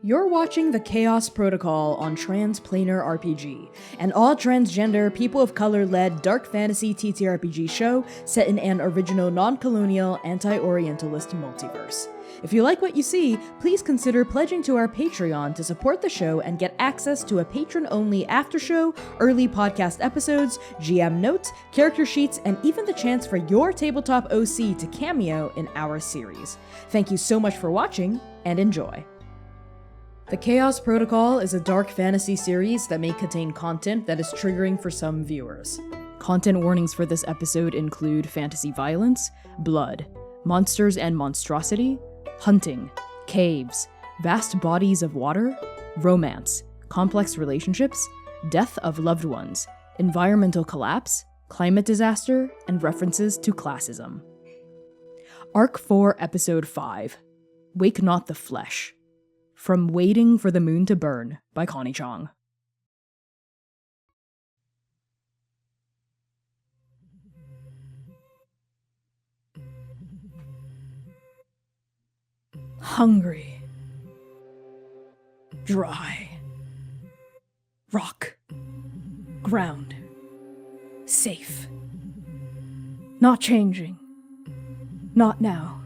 You're watching the Chaos Protocol on Transplanar RPG, an all-transgender, people of color-led dark fantasy TTRPG show set in an original non-colonial, anti-Orientalist multiverse. If you like what you see, please consider pledging to our Patreon to support the show and get access to a patron-only after-show, early podcast episodes, GM notes, character sheets, and even the chance for your tabletop OC to cameo in our series. Thank you so much for watching, and enjoy. The Chaos Protocol is a dark fantasy series that may contain content that is triggering for some viewers. Content warnings for this episode include fantasy violence, blood, monsters and monstrosity, hunting, caves, vast bodies of water, romance, complex relationships, death of loved ones, environmental collapse, climate disaster, and references to classism. Arc 4, Episode 5, Wake Not the Flesh. From Waiting for the Moon to Burn by Connie Chang. Hungry. Dry. Rock. Ground. Safe. Not changing. Not now.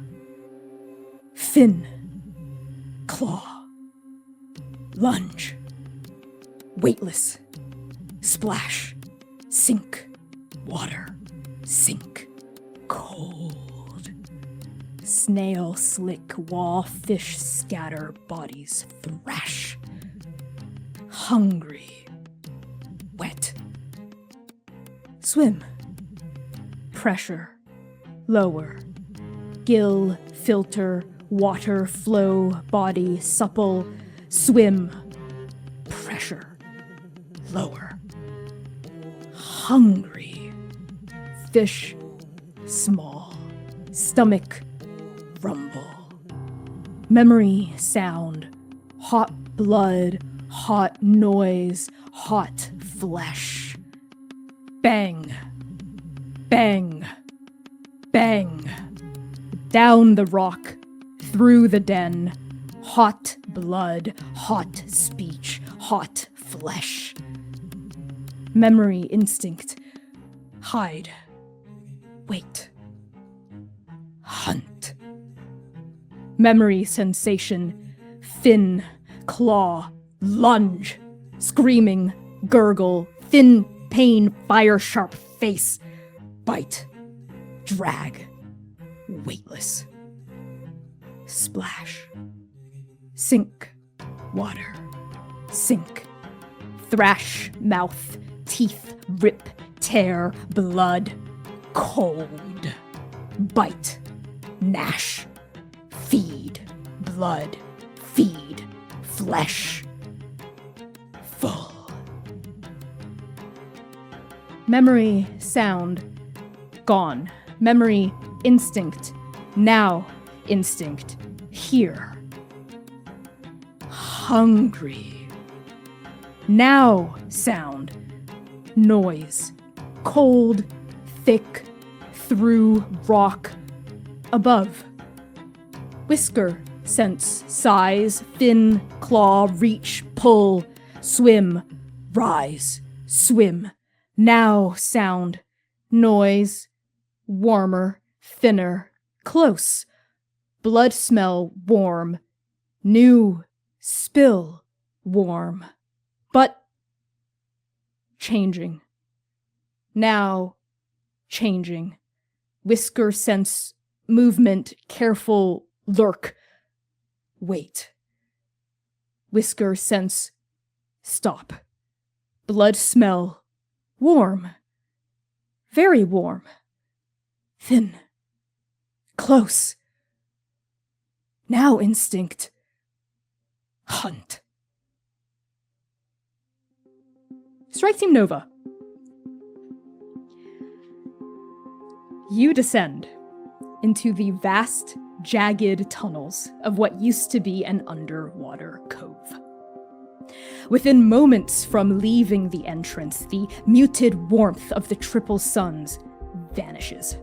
Fin. Claw. Lunge. Weightless. Splash. Sink. Water. Sink. Cold. Snail slick wall, fish scatter, bodies thrash. Hungry. Wet. Swim. Pressure. Lower. Gill, filter, water, flow, body, supple. Swim. Pressure. Lower. Hungry. Fish. Small. Stomach. Rumble. Memory. Sound. Hot blood. Hot noise. Hot flesh. Bang. Bang. Bang. Down the rock. Through the den. Hot blood, hot speech, hot flesh. Memory, instinct. Hide. Wait. Hunt. Memory, sensation. Fin, claw, lunge. Screaming, gurgle, thin pain, fire sharp face. Bite. Drag. Weightless. Splash. Sink. Water. Sink. Thrash. Mouth. Teeth. Rip. Tear. Blood. Cold. Bite. Gnash. Feed. Blood. Feed. Flesh. Full. Memory. Sound. Gone. Memory. Instinct. Now. Instinct. Here. Hungry. Now sound. Noise. Cold. Thick. Through. Rock. Above. Whisker. Sense. Size. Fin. Claw. Reach. Pull. Swim. Rise. Swim. Now sound. Noise. Warmer. Thinner. Close. Blood smell. Warm. New. Spill. Warm. But changing. Now changing. Whisker sense. Movement. Careful. Lurk. Wait. Whisker sense. Stop. Blood smell. Warm. Very warm. Thin. Close. Now instinct. Hunt. Strike Team Nova. You descend into the vast, jagged tunnels of what used to be an underwater cove. Within moments from leaving the entrance, the muted warmth of the triple suns vanishes.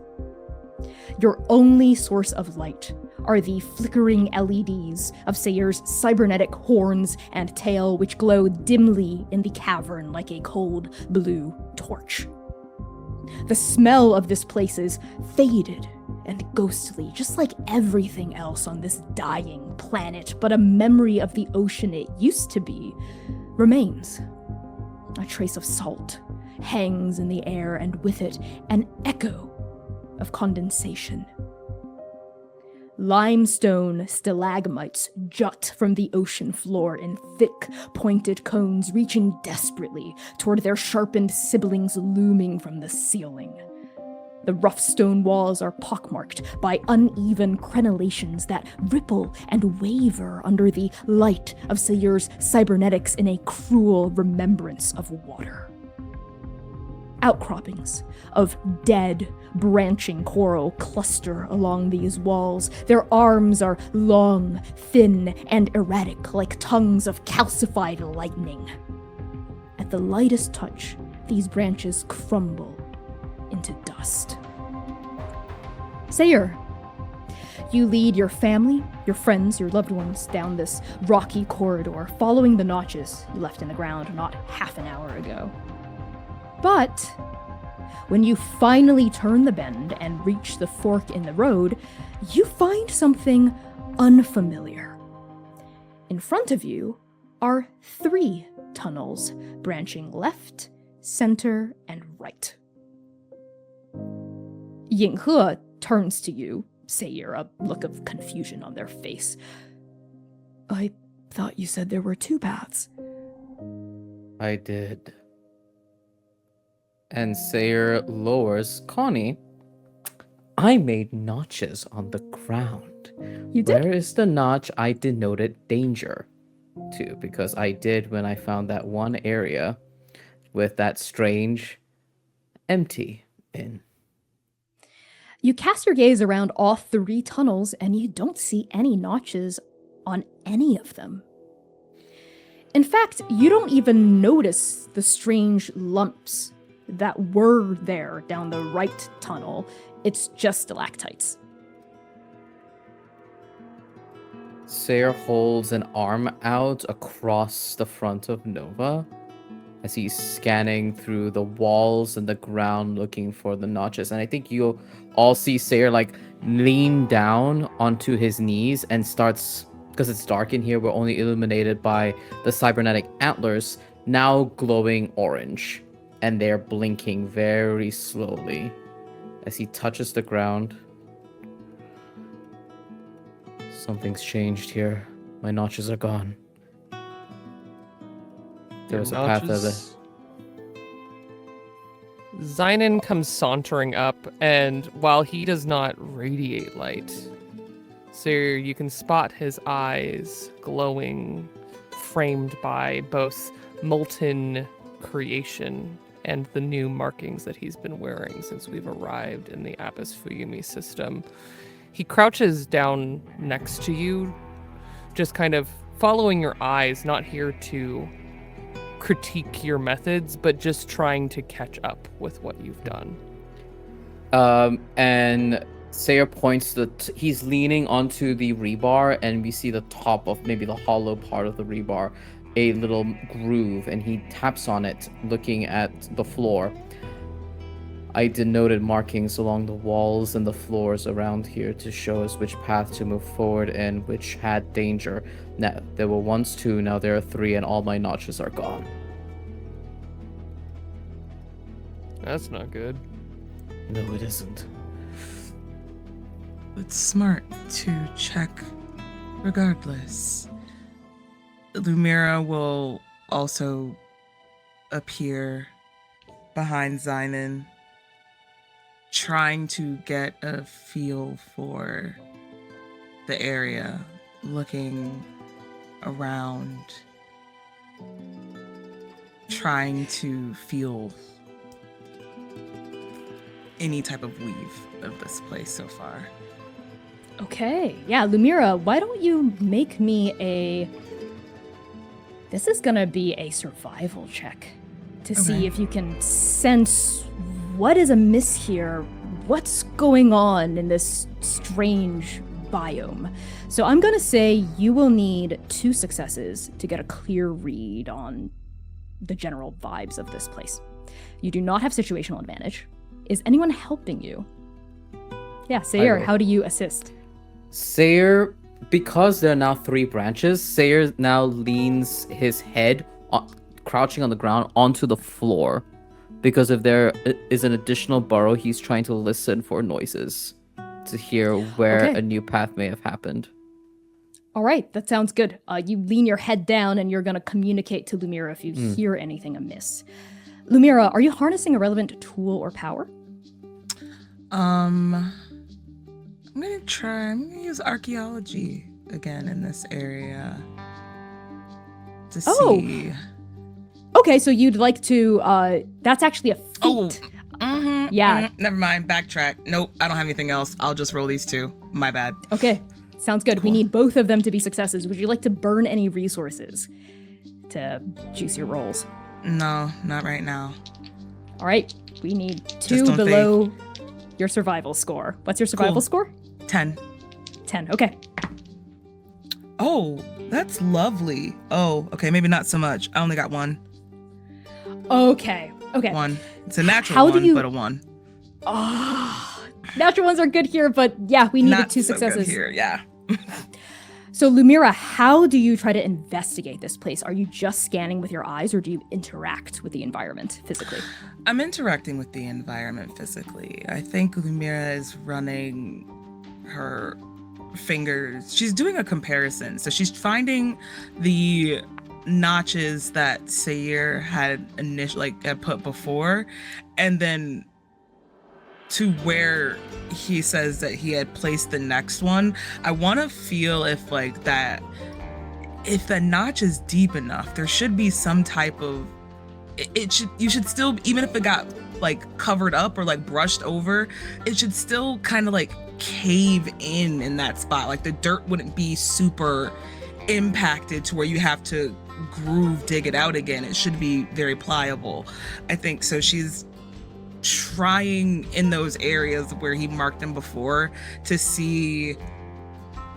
Your only source of light are the flickering LEDs of Seir's cybernetic horns and tail, which glow dimly in the cavern like a cold blue torch. The smell of this place is faded and ghostly, just like everything else on this dying planet, but a memory of the ocean it used to be remains. A trace of salt hangs in the air, and with it, an echo of condensation. Limestone stalagmites jut from the ocean floor in thick, pointed cones, reaching desperately toward their sharpened siblings looming from the ceiling. The rough stone walls are pockmarked by uneven crenellations that ripple and waver under the light of Seir's cybernetics in a cruel remembrance of water. Outcroppings of dead, branching coral cluster along these walls. Their arms are long, thin, and erratic, like tongues of calcified lightning. At the lightest touch, these branches crumble into dust. Seir, you lead your family, your friends, your loved ones down this rocky corridor, following the notches you left in the ground not half an hour ago. But when you finally turn the bend and reach the fork in the road, you find something unfamiliar. In front of you are 3 tunnels branching left, center, and right. Yinghe turns to you, Seir, a look of confusion on their face. I thought you said there were 2 paths. I did. And Seir lowers. Connie, I made notches on the ground. You did? Where is the notch I denoted danger to? Because I did when I found that one area with that strange empty in. You cast your gaze around all 3 tunnels, and you don't see any notches on any of them. In fact, you don't even notice the strange lumps that were there down the right tunnel. It's just stalactites. Seir holds an arm out across the front of Nova as he's scanning through the walls and the ground looking for the notches. And I think you'll all see Seir like lean down onto his knees and starts, because it's dark in here, we're only illuminated by the cybernetic antlers, now glowing orange. And they're blinking very slowly as he touches the ground. Something's changed here. My notches are gone. There's a path of the... Xainan comes sauntering up, and while he does not radiate light, Seir, you can spot his eyes glowing, framed by both molten creation and the new markings that he's been wearing since we've arrived in the Apis Fuyumi system. He crouches down next to you, just kind of following your eyes, not here to critique your methods, but just trying to catch up with what you've done. And Seir points he's leaning onto the rebar, and we see the top of maybe the hollow part of the rebar, a little groove, and he taps on it, looking at the floor. I denoted markings along the walls and the floors around here to show us which path to move forward and which had danger. Now, there were once 2, now there are 3, and all my notches are gone. That's not good. No, it isn't. It's smart to check regardless. Lumièra will also appear behind Xainan, trying to get a feel for the area, looking around, trying to feel any type of weave of this place so far. Okay, yeah, Lumièra, why don't you make me this is gonna be a survival check to see if you can sense what is amiss here, what's going on in this strange biome. So I'm going to say you will need 2 successes to get a clear read on the general vibes of this place. You do not have situational advantage. Is anyone helping you? Yeah, Seir, how do you assist? Seir, because there are now 3 branches, Seir now leans his head, crouching on the ground, onto the floor. Because if there is an additional burrow, he's trying to listen for noises to hear where a new path may have happened. All right, that sounds good. You lean your head down and you're going to communicate to Lumièra if you hear anything amiss. Lumièra, are you harnessing a relevant tool or power? I'm gonna use archaeology again in this area to see. Okay, so you'd like to, that's actually a feat. Never mind, backtrack. Nope, I don't have anything else. I'll just roll these 2. My bad. Okay, sounds good. Cool. We need both of them to be successes. Would you like to burn any resources to juice your rolls? No, not right now. All right, we need 2 below your survival score. What's your survival score? 10. 10, okay. Oh, that's lovely. Oh, okay, maybe not so much. I only got 1. Okay. 1. It's a natural one, but a 1. Oh, natural ones are good here, but yeah, we needed 2 successes. Not so good here, yeah. So Lumièra, how do you try to investigate this place? Are you just scanning with your eyes, or do you interact with the environment physically? I'm interacting with the environment physically. I think Lumièra is running her fingers. She's doing a comparison. So she's finding the notches that Seir had initially had put before, and then to where he says that he had placed the next one. I want to feel if the notch is deep enough, there should be some type of you should still, even if it got like covered up or like brushed over, it should still kind of like cave in that spot. Like the dirt wouldn't be super impacted to where you have to groove dig it out again. It should be very pliable, I think. So she's trying in those areas where he marked them before to see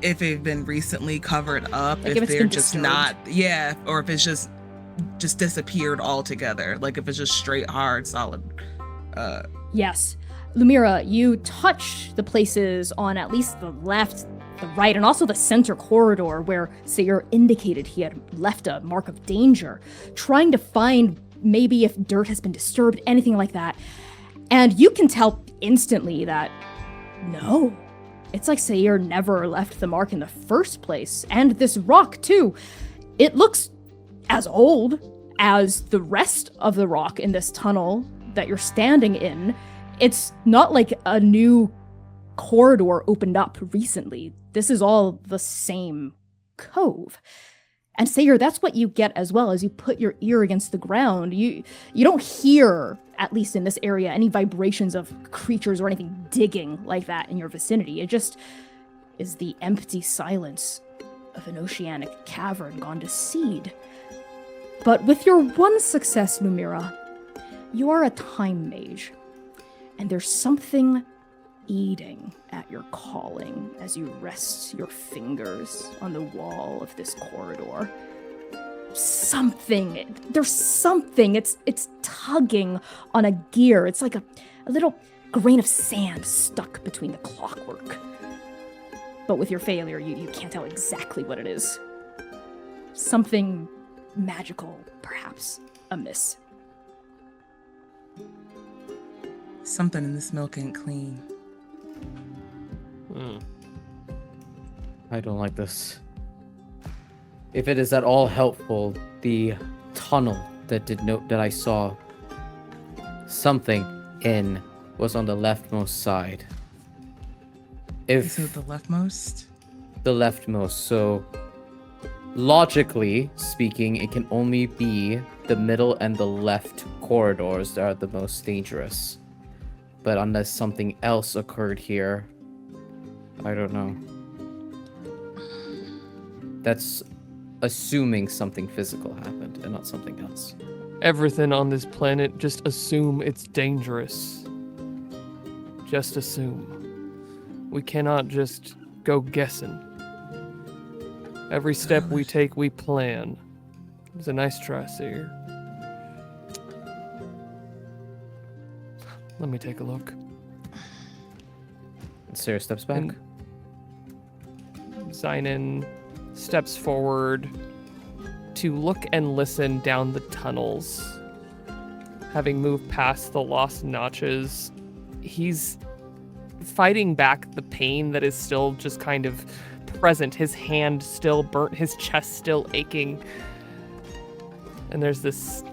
if they've been recently covered up, like if they're just disturbed. Or if it's just disappeared altogether, like if it's just straight hard solid. Yes, Lumièra, you touch the places on at least the left, the right, and also the center corridor where Seir indicated he had left a mark of danger, trying to find maybe if dirt has been disturbed, anything like that. And you can tell instantly that no, it's like Seir never left the mark in the first place. And this rock too, it looks as old as the rest of the rock in this tunnel that you're standing in. It's not like a new corridor opened up recently. This is all the same cove. And Seir, that's what you get as well. As you put your ear against the ground, you don't hear, at least in this area, any vibrations of creatures or anything digging like that in your vicinity. It just is the empty silence of an oceanic cavern gone to seed. But with your one success, Lumièra, you are a time mage, and there's something eating at your calling as you rest your fingers on the wall of this corridor. There's something, it's tugging on a gear. It's like a little grain of sand stuck between the clockwork. But with your failure, you can't tell exactly what it is. Something magical, perhaps, amiss. Something in this milk ain't clean. I don't like this. If it is at all helpful, the tunnel that I saw something in was on the leftmost side. Is it the leftmost? The leftmost. So logically speaking, it can only be the middle and the left corridors that are the most dangerous. But unless something else occurred here, I don't know. That's assuming something physical happened and not something else. Everything on this planet, just assume it's dangerous. just assume. We cannot just go guessing. Every step we take, we plan. It's a nice try, Seir. Let me take a look. Seir steps back. And Xainan steps forward to look and listen down the tunnels. Having moved past the lost notches, he's fighting back the pain that is still just kind of present. His hand still burnt, his chest still aching. And there's this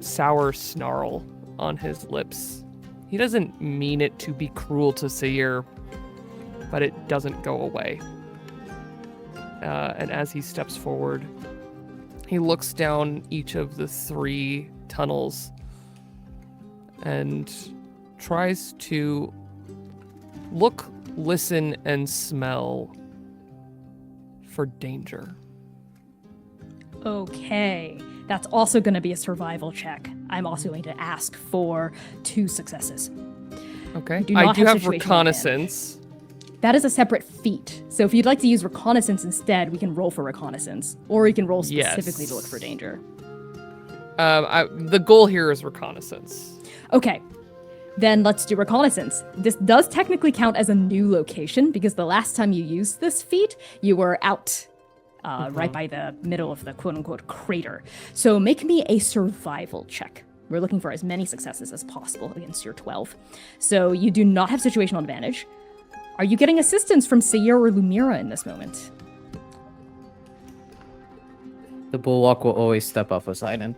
sour snarl on his lips. He doesn't mean it to be cruel to Seir, but it doesn't go away. And as he steps forward, he looks down each of the 3 tunnels and tries to look, listen, and smell for danger. Okay, that's also going to be a survival check. I'm also going to ask for 2 successes. Okay, I do have situational advantage. reconnaissance. That is a separate feat. So if you'd like to use reconnaissance instead, we can roll for reconnaissance. Or you can roll specifically to look for danger. The goal here is reconnaissance. Okay, then let's do reconnaissance. This does technically count as a new location because the last time you used this feat, you were out right by the middle of the quote-unquote crater. So make me a survival check. We're looking for as many successes as possible against your 12. So you do not have situational advantage. Are you getting assistance from Seir or Lumièra in this moment? The bulwark will always step up for Xainan.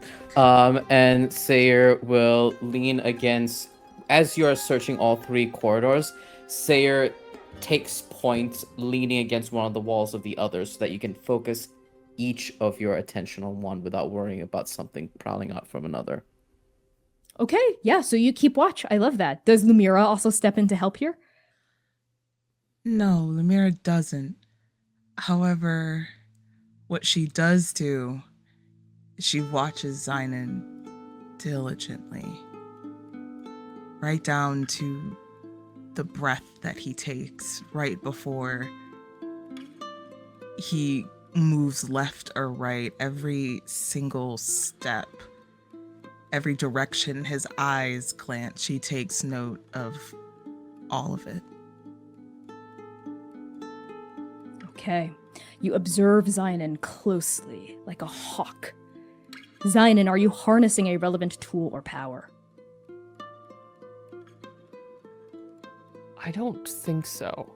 And Seir will lean against, as you're searching all 3 corridors, Seir takes point leaning against one of the walls of the others so that you can focus each of your attention on one without worrying about something prowling out from another. Okay, yeah, so you keep watch. I love that. Does Lumièra also step in to help here? No, Lumièra doesn't. However, what she does do is she watches Xainan diligently, right down to the breath that he takes right before he moves left or right, every single step, every direction his eyes glance. She takes note of all of it. Okay. You observe Xainan closely, like a hawk. Xainan, are you harnessing a relevant tool or power? I don't think so,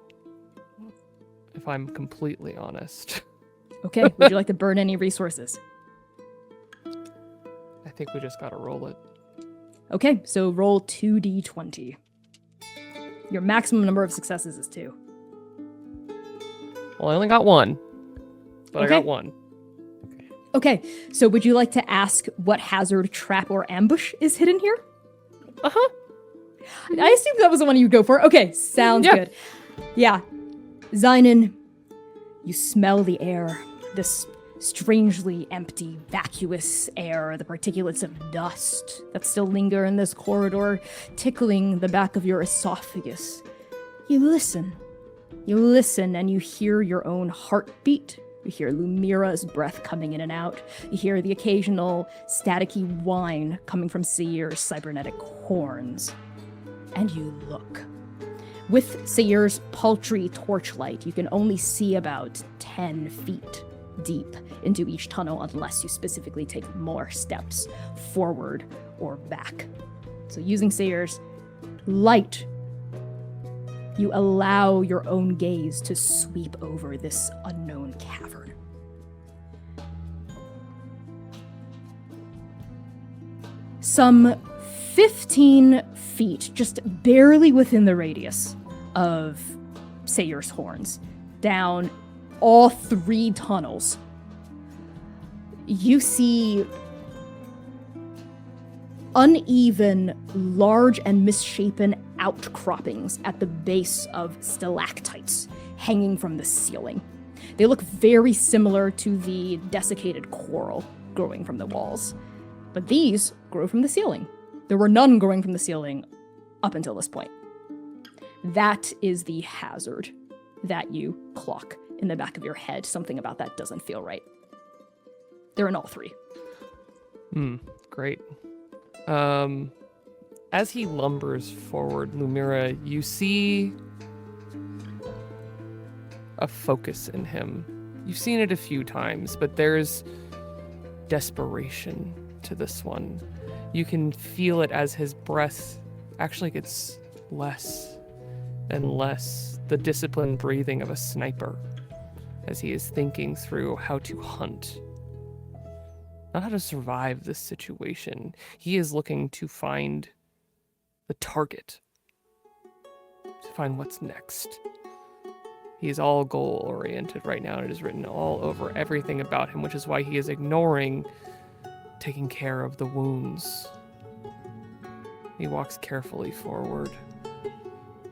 if I'm completely honest. Okay, would you like to burn any resources? I think we just gotta roll it. Okay, so roll 2d20. Your maximum number of successes is 2. Well, I only got 1, but Okay. I got 1. Okay, so would you like to ask what hazard, trap, or ambush is hidden here? Uh-huh. I assumed that was the one you'd go for. Okay, sounds Yeah. good. Yeah. Xainan, you smell the air. This strangely empty, vacuous air, the particulates of dust that still linger in this corridor, tickling the back of your esophagus. You listen. You listen and you hear your own heartbeat. You hear Lumièra's breath coming in and out. You hear the occasional staticky whine coming from Seir's cybernetic horns. And you look. With Seir's paltry torchlight, you can only see about 10 feet deep into each tunnel unless you specifically take more steps forward or back. So using Seir's light, you allow your own gaze to sweep over this unknown cavern. Some 15 feet, just barely within the radius of Seir's horns, down all 3 tunnels, you see uneven, large, and misshapen outcroppings at the base of stalactites hanging from the ceiling. They look very similar to the desiccated coral growing from the walls, but these grow from the ceiling. There were none growing from the ceiling up until this point. That is the hazard that you clock in the back of your head. Something about that doesn't feel right. They're in all three. Great. As he lumbers forward, Lumièra, you see a focus in him. You've seen it a few times, but there's desperation to this one. You can feel it as his breath actually gets less and less, the disciplined breathing of a sniper, as he is thinking through how to hunt. Not how to survive this situation. He is looking to find the target, to find what's next. He is all goal-oriented right now, and it is written all over everything about him, which is why he is ignoring taking care of the wounds. He walks carefully forward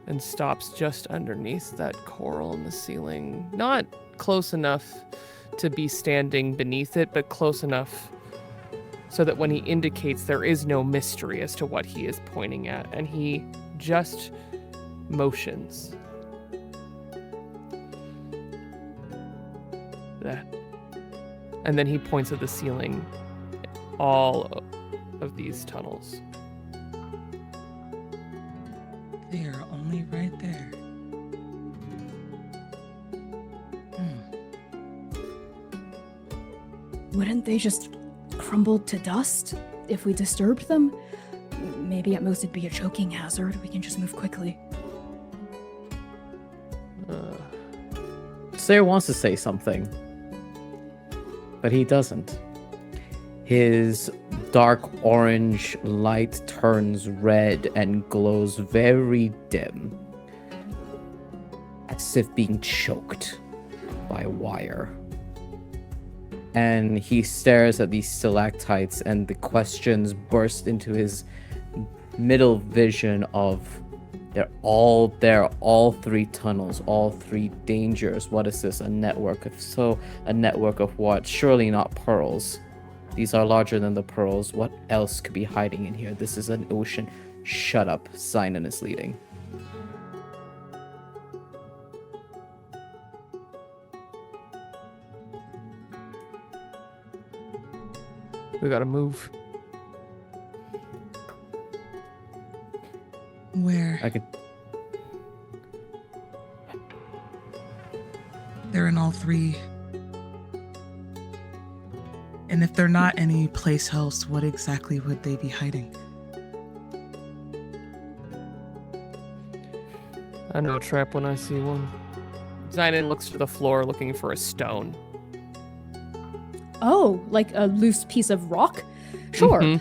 and stops just underneath that coral in the ceiling. Not close enough to be standing beneath it, but close enough so that when he indicates, there is no mystery as to what he is pointing at, and he just motions. That. And then he points at the ceiling, all of these tunnels. They are only right there. Wouldn't they just crumble to dust if we disturbed them? Maybe at most it'd be a choking hazard. We can just move quickly. Seir wants to say something, but he doesn't. His dark orange light turns red and glows very dim, as if being choked by wire. And he stares at these stalactites, and the questions burst into his middle vision of they're all there, all three tunnels, all three dangers. What is this? A network of a network of what? Surely not pearls. These are larger than the pearls. What else could be hiding in here? This is an ocean. Shut up. Xainan is leading. We gotta move. Where? I could. They're in all three. And if they're not any place else, what exactly would they be hiding? I know a trap when I see one. Xainan looks to the floor looking for a stone. Oh, like a loose piece of rock? Sure.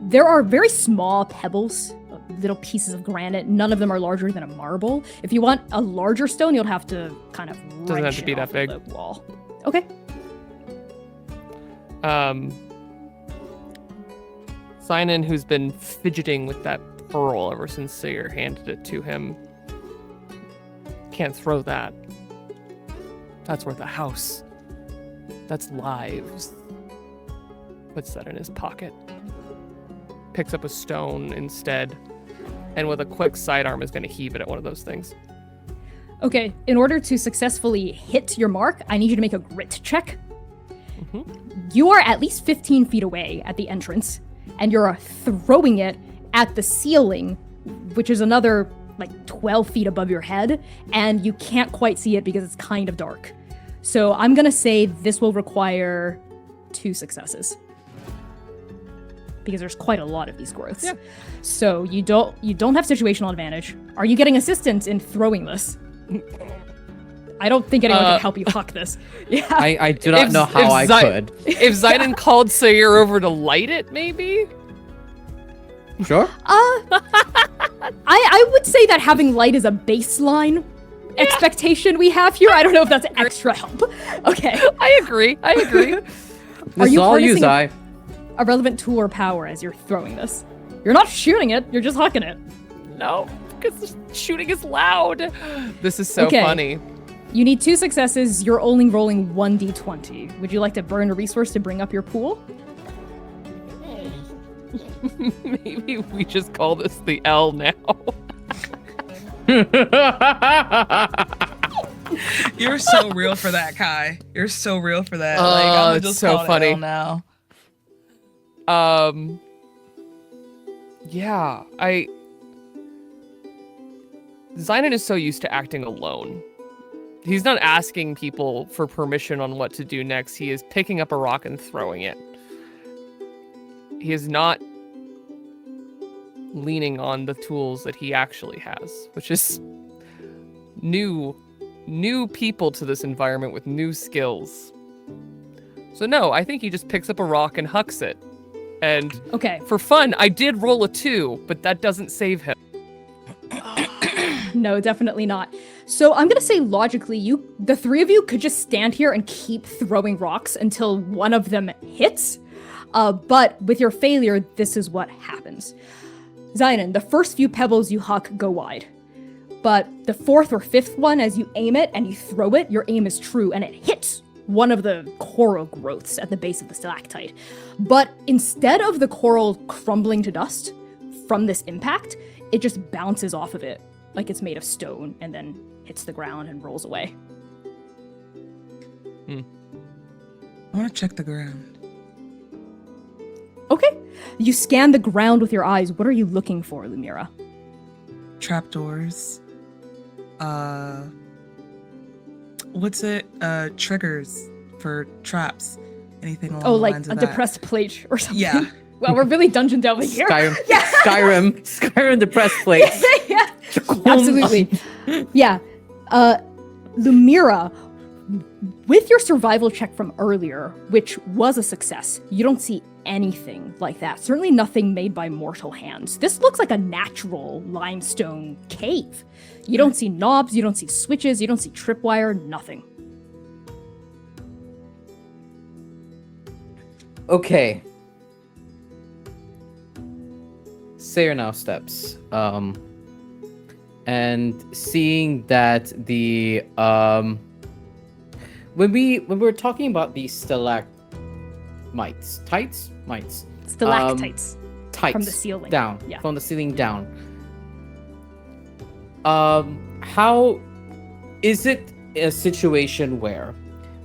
There are very small pebbles, little pieces of granite. None of them are larger than a marble. If you want a larger stone, you'll have to kind of Doesn't have wrench to it be that off of big. the wall. Okay. Xainan, who's been fidgeting with that pearl ever since Seir handed it to him, can't throw that. That's worth a house. That's lives. Puts that in his pocket. Picks up a stone instead, and with a quick sidearm is going to heave it at one of those things. Okay, in order to successfully hit your mark, I need you to make a grit check. You are at least 15 feet away at the entrance, and you're throwing it at the ceiling, which is another like 12 feet above your head, and you can't quite see it because it's kind of dark. So I'm gonna say this will require 2 successes, because there's quite a lot of these growths. Yeah. So you don't have situational advantage. Are you getting assistance in throwing this? I don't think anyone can help you huck this. Yeah. I do not know how I could. If Xainan called Seir over to light it, maybe? Sure. I would say that having light is a baseline expectation we have here. I don't know if that's extra help. Okay. I agree. This is all you, Zai. A relevant tool or power as you're throwing this? You're not shooting it, you're just hucking it. No, because the shooting is loud. This is so Okay. funny. You need 2 successes, you're only rolling 1d20. Would you like to burn a resource to bring up your pool? Maybe we just call this the L now. You're so real for that, Kai. You're so real for that. Oh, Like, I'm gonna it's just so call it funny. L now. Yeah, Xainan is so used to acting alone. He's not asking people for permission on what to do next. He is picking up a rock and throwing it. He is not leaning on the tools that he actually has, which is new people to this environment with new skills. So no, I think he just picks up a rock and hucks it. And Okay. for fun, I did roll a 2, but that doesn't save him. No, definitely not. So I'm gonna say logically, the three of you could just stand here and keep throwing rocks until one of them hits. But with your failure, this is what happens. Xainan, the first few pebbles you huck go wide. But the fourth or fifth one, as you aim it and you throw it, your aim is true and it hits one of the coral growths at the base of the stalactite. But instead of the coral crumbling to dust from this impact, it just bounces off of it like it's made of stone and then hits the ground and rolls away. I want to check the ground. Okay. You scan the ground with your eyes. What are you looking for, Lumièra? Trapdoors. What's it? Triggers for traps. Anything along the Like lines a of that. depressed plate or something. Yeah. Well, we're really dungeon delving here. Skyrim. Yeah. Skyrim depressed plates. Yeah. Absolutely. Yeah. Lumièra, with your survival check from earlier, which was a success, you don't see anything like that. Certainly nothing made by mortal hands. This looks like a natural limestone cave. You don't see knobs, you don't see switches, you don't see tripwire, nothing. Okay. Seir now steps. And seeing that the when we were talking about the stalagmites, Stalactites. tights From the ceiling. down, Yeah. from the ceiling down. How is it a situation where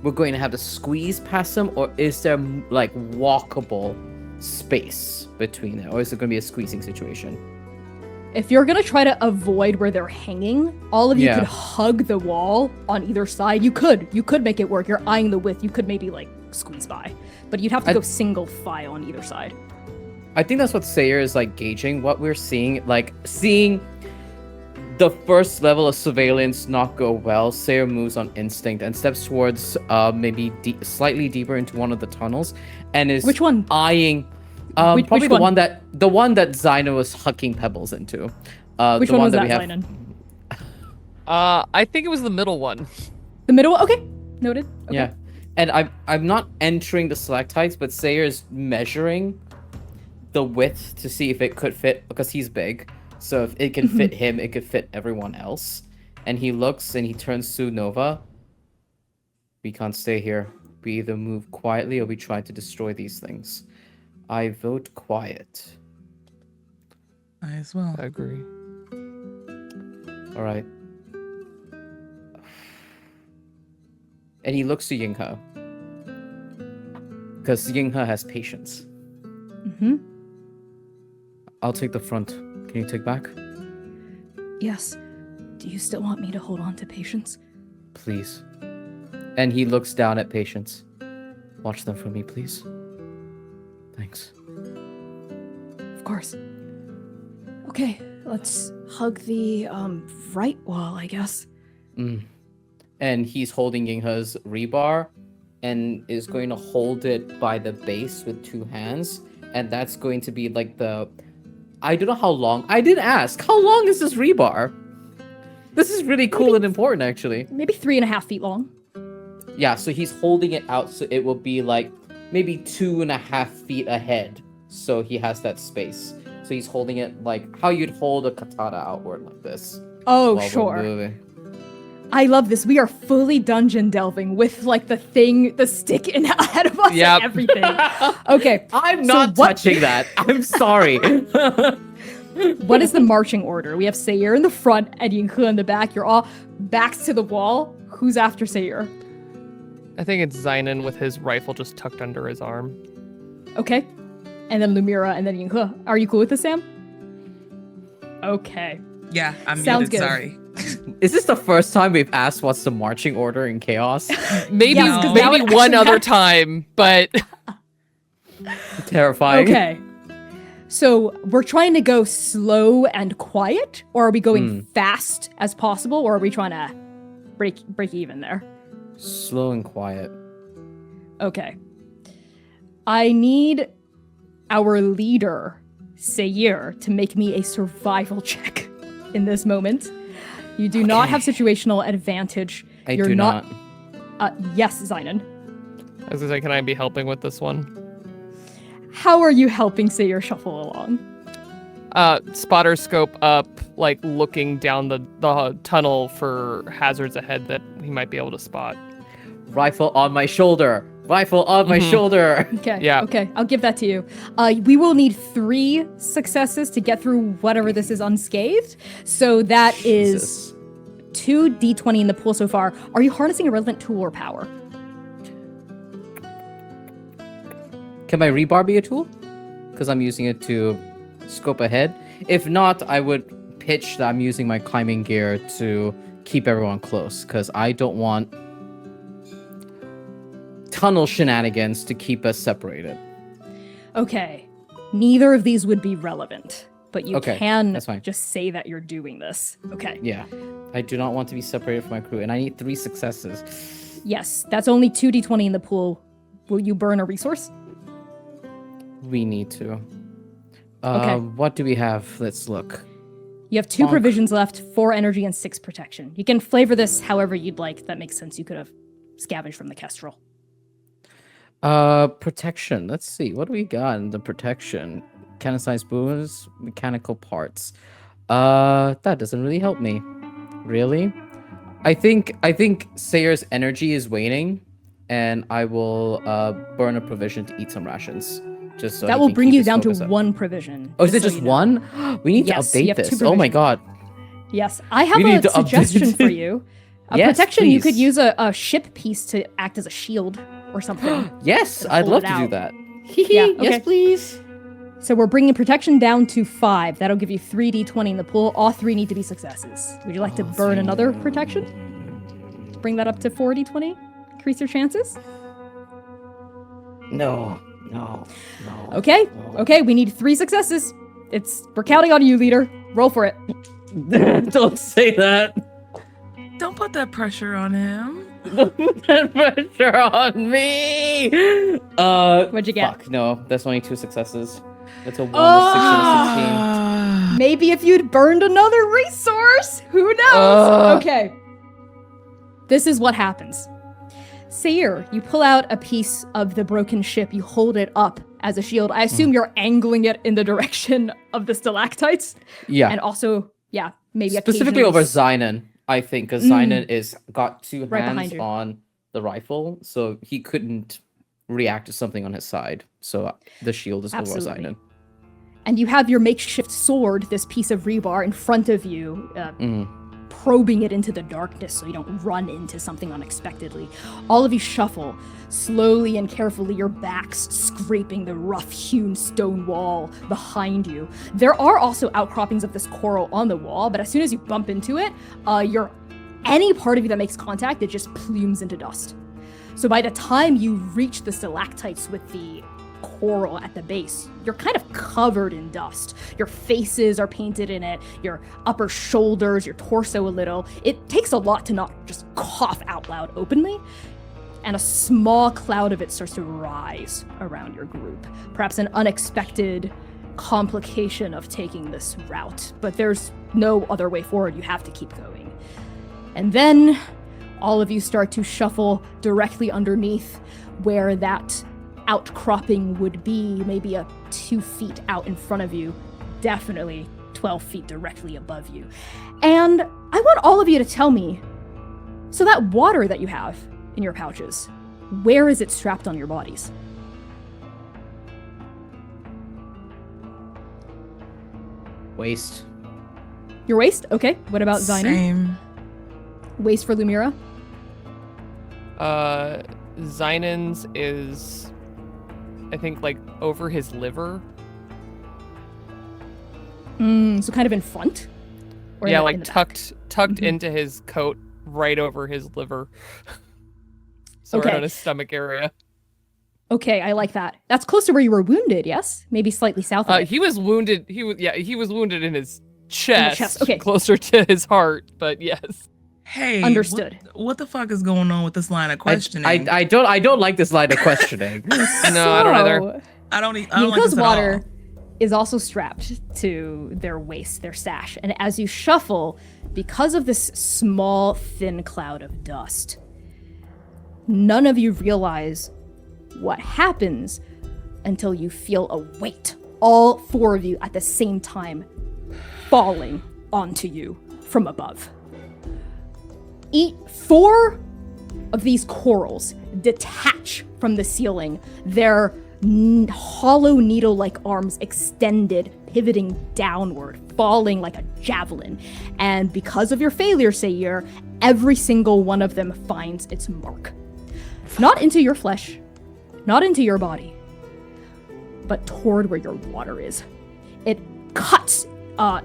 we're going to have to squeeze past them, or is there like walkable space between it, or is it going to be a squeezing situation? If you're gonna try to avoid where they're hanging, all of you Yeah. could hug the wall on either side. You could make it work. You're eyeing the width. You could maybe like squeeze by, but you'd have to go single file on either side. I think that's what Seir is like gauging what we're seeing, like seeing the first level of surveillance not go well. Seir moves on instinct and steps towards maybe slightly deeper into one of the tunnels, and is Which one? eyeing Which probably one? the one that Xainan was hucking pebbles into. Which the one was that that, we have. Xainan? I think it was the middle one. The middle one? Okay. Noted. Okay. Yeah. And I'm not entering the stalactites, but Seir is measuring the width to see if it could fit, because he's big. So if it can fit him, it could fit everyone else. And he looks and he turns to Nova. We can't stay here. We either move quietly or we try to destroy these things. I vote quiet. I as well. I agree. All right. And he looks to Yinghe. Because Yinghe has patience. Mm-hmm. I'll take the front. Can you take back? Yes. Do you still want me to hold on to Patience? Please. And he looks down at Patience. Watch them for me, please. Thanks. Of course. Okay, let's hug the right wall, I guess. And he's holding Yinghe's rebar and is going to hold it by the base with two hands. And that's going to be like the... I don't know how long. I didn't ask. How long is this rebar? This is really cool and important, actually. Maybe 3.5 feet long. Yeah, so he's holding it out so it will be like maybe 2.5 feet ahead. So he has that space. So he's holding it like how you'd hold a katana outward like this. Oh, while we're sure. moving. I love this. We are fully dungeon delving with like the stick in ahead of us Yep. and everything. Okay. I'm so not what- touching that. I'm sorry. What is the marching order? We have Seir in the front and Yinghe in the back. You're all backs to the wall. Who's after Seir? I think it's Xainan with his rifle just tucked under his arm. Okay. And then Lumièra and then Yinghe. Are you cool with this, Samm? Okay. Yeah, I'm Sounds muted. good. Sorry. Is this the first time we've asked what's the marching order in Chaos? Maybe Yes, 'cause now maybe it one actually other matters. time, but Terrifying. Okay. So we're trying to go slow and quiet, or are we going fast as possible, or are we trying to break even there? Slow and quiet. Okay. I need our leader, Seir, to make me a survival check in this moment. You do not have situational advantage. I do not. Yes, Xainan. I was gonna say, can I be helping with this one? How are you helping Seir shuffle along? Spotter scope up, like looking down the tunnel for hazards ahead that he might be able to spot. Rifle on my shoulder. Rifle on my shoulder. Okay. Yeah. Okay, I'll give that to you. We will need 3 successes to get through whatever this is unscathed. So that is Jesus. 2 d20 in the pool so far. Are you harnessing a relevant tool or power? Can my rebar be a tool? Because I'm using it to scope ahead. If not, I would pitch that I'm using my climbing gear to keep everyone close. Because I don't want tunnel shenanigans to keep us separated. Okay. Neither of these would be relevant, but you Okay, can that's fine. just say that you're doing this. Okay. Yeah. I do not want to be separated from my crew, and I need 3 successes. Yes, that's only 2 d20 in the pool. Will you burn a resource? We need to. Okay. What do we have? Let's look. You have 2 Bonk. provisions left, 4 energy and 6 protection. You can flavor this however you'd like. That makes sense. You could have scavenged from the kestrel. Protection. Let's see. What do we got in the protection? Cannon-sized boons, mechanical parts. That doesn't really help me. Really? I think Seir's energy is waning, and I will burn a provision to eat some rations. Just so That he will can bring keep you his down to focus up. 1 provision. Oh, is it so just you know. one? We need Yes, to you update have 2 this. Oh my provisions. god. Yes, I have We need a to update suggestion it. for you. Yes, Protection, you could please. use a ship piece to act as a shield or something. Yes, And I'd hold love it to do out. that. Yeah, okay. Yes, please. So we're bringing protection down to 5. That'll give you 3 d20 in the pool. All 3 need to be successes. Would you like to burn another protection? Bring that up to 4 d20? Increase your chances? No. Okay, okay, we need 3 successes. We're counting on you, leader. Roll for it. Don't say that. Don't put that pressure on him. That pressure on me. What'd you get? Fuck, no. That's only 2 successes. That's a 1, a 6, and a 16. Maybe if you'd burned another resource, who knows? Okay. This is what happens. Seir, you pull out a piece of the broken ship. You hold it up as a shield. I assume you're angling it in the direction of the stalactites. Yeah. And also, yeah, maybe Specifically occasionally over Xainan, I think, because Xainan is got 2 Right behind hands you. on the rifle, so he couldn't react to something on his side. So the shield is Absolutely. over Xainan. And you have your makeshift sword, this piece of rebar, in front of you, probing it into the darkness so you don't run into something unexpectedly. All of you shuffle, slowly and carefully, your backs scraping the rough-hewn stone wall behind you. There are also outcroppings of this coral on the wall, but as soon as you bump into it, any part of you that makes contact, it just plumes into dust. So by the time you reach the stalactites with the coral at the base, you're kind of covered in dust. Your faces are painted in it, your upper shoulders, your torso a little. It takes a lot to not just cough out loud openly, and a small cloud of it starts to rise around your group. Perhaps an unexpected complication of taking this route, but there's no other way forward. You have to keep going. And then all of you start to shuffle directly underneath where that outcropping would be, maybe a 2 feet out in front of you, definitely 12 feet directly above you. And I want all of you to tell me, so that water that you have in your pouches, where is it strapped on your bodies? Waste. Your waist? Okay. What about Xainan? Same. Waist for Lumièra? Xainan's is, I think, like over his liver. So kind of in front? Or Yeah, in like the back? tucked into his coat, right over his liver. So right Okay. on his stomach area. Okay, I like that. That's close to where you were wounded, yes? Maybe slightly south of it. He was wounded. He was wounded in his chest, chest, okay. closer to his heart. But yes. Hey, Understood. What the fuck is going on with this line of questioning? I don't like this line of questioning. No, I don't either. I don't like Yinko's this at water all. is also strapped to their waist, their sash. And as you shuffle, because of this small, thin cloud of dust, none of you realize what happens until you feel a weight, all four of you at the same time, falling onto you from above. Four of these corals detach from the ceiling, their hollow needle-like arms extended, pivoting downward, falling like a javelin. And because of your failure, Seir, every single one of them finds its mark. Not into your flesh, not into your body, but toward where your water is. It cuts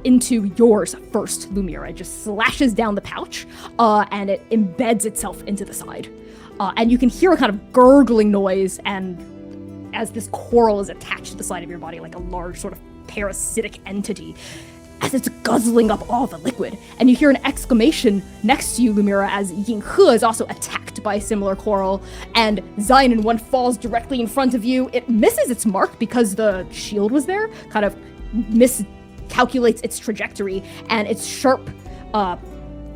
into yours first, Lumièra. It just slashes down the pouch, and it embeds itself into the side. And you can hear a kind of gurgling noise, and as this coral is attached to the side of your body like a large sort of parasitic entity, as it's guzzling up all the liquid. And you hear an exclamation next to you, Lumièra, as Yinghe is also attacked by a similar coral, and Xainan, one falls directly in front of you. It misses its mark because the shield was there, kind of miscalculates its trajectory, and its sharp,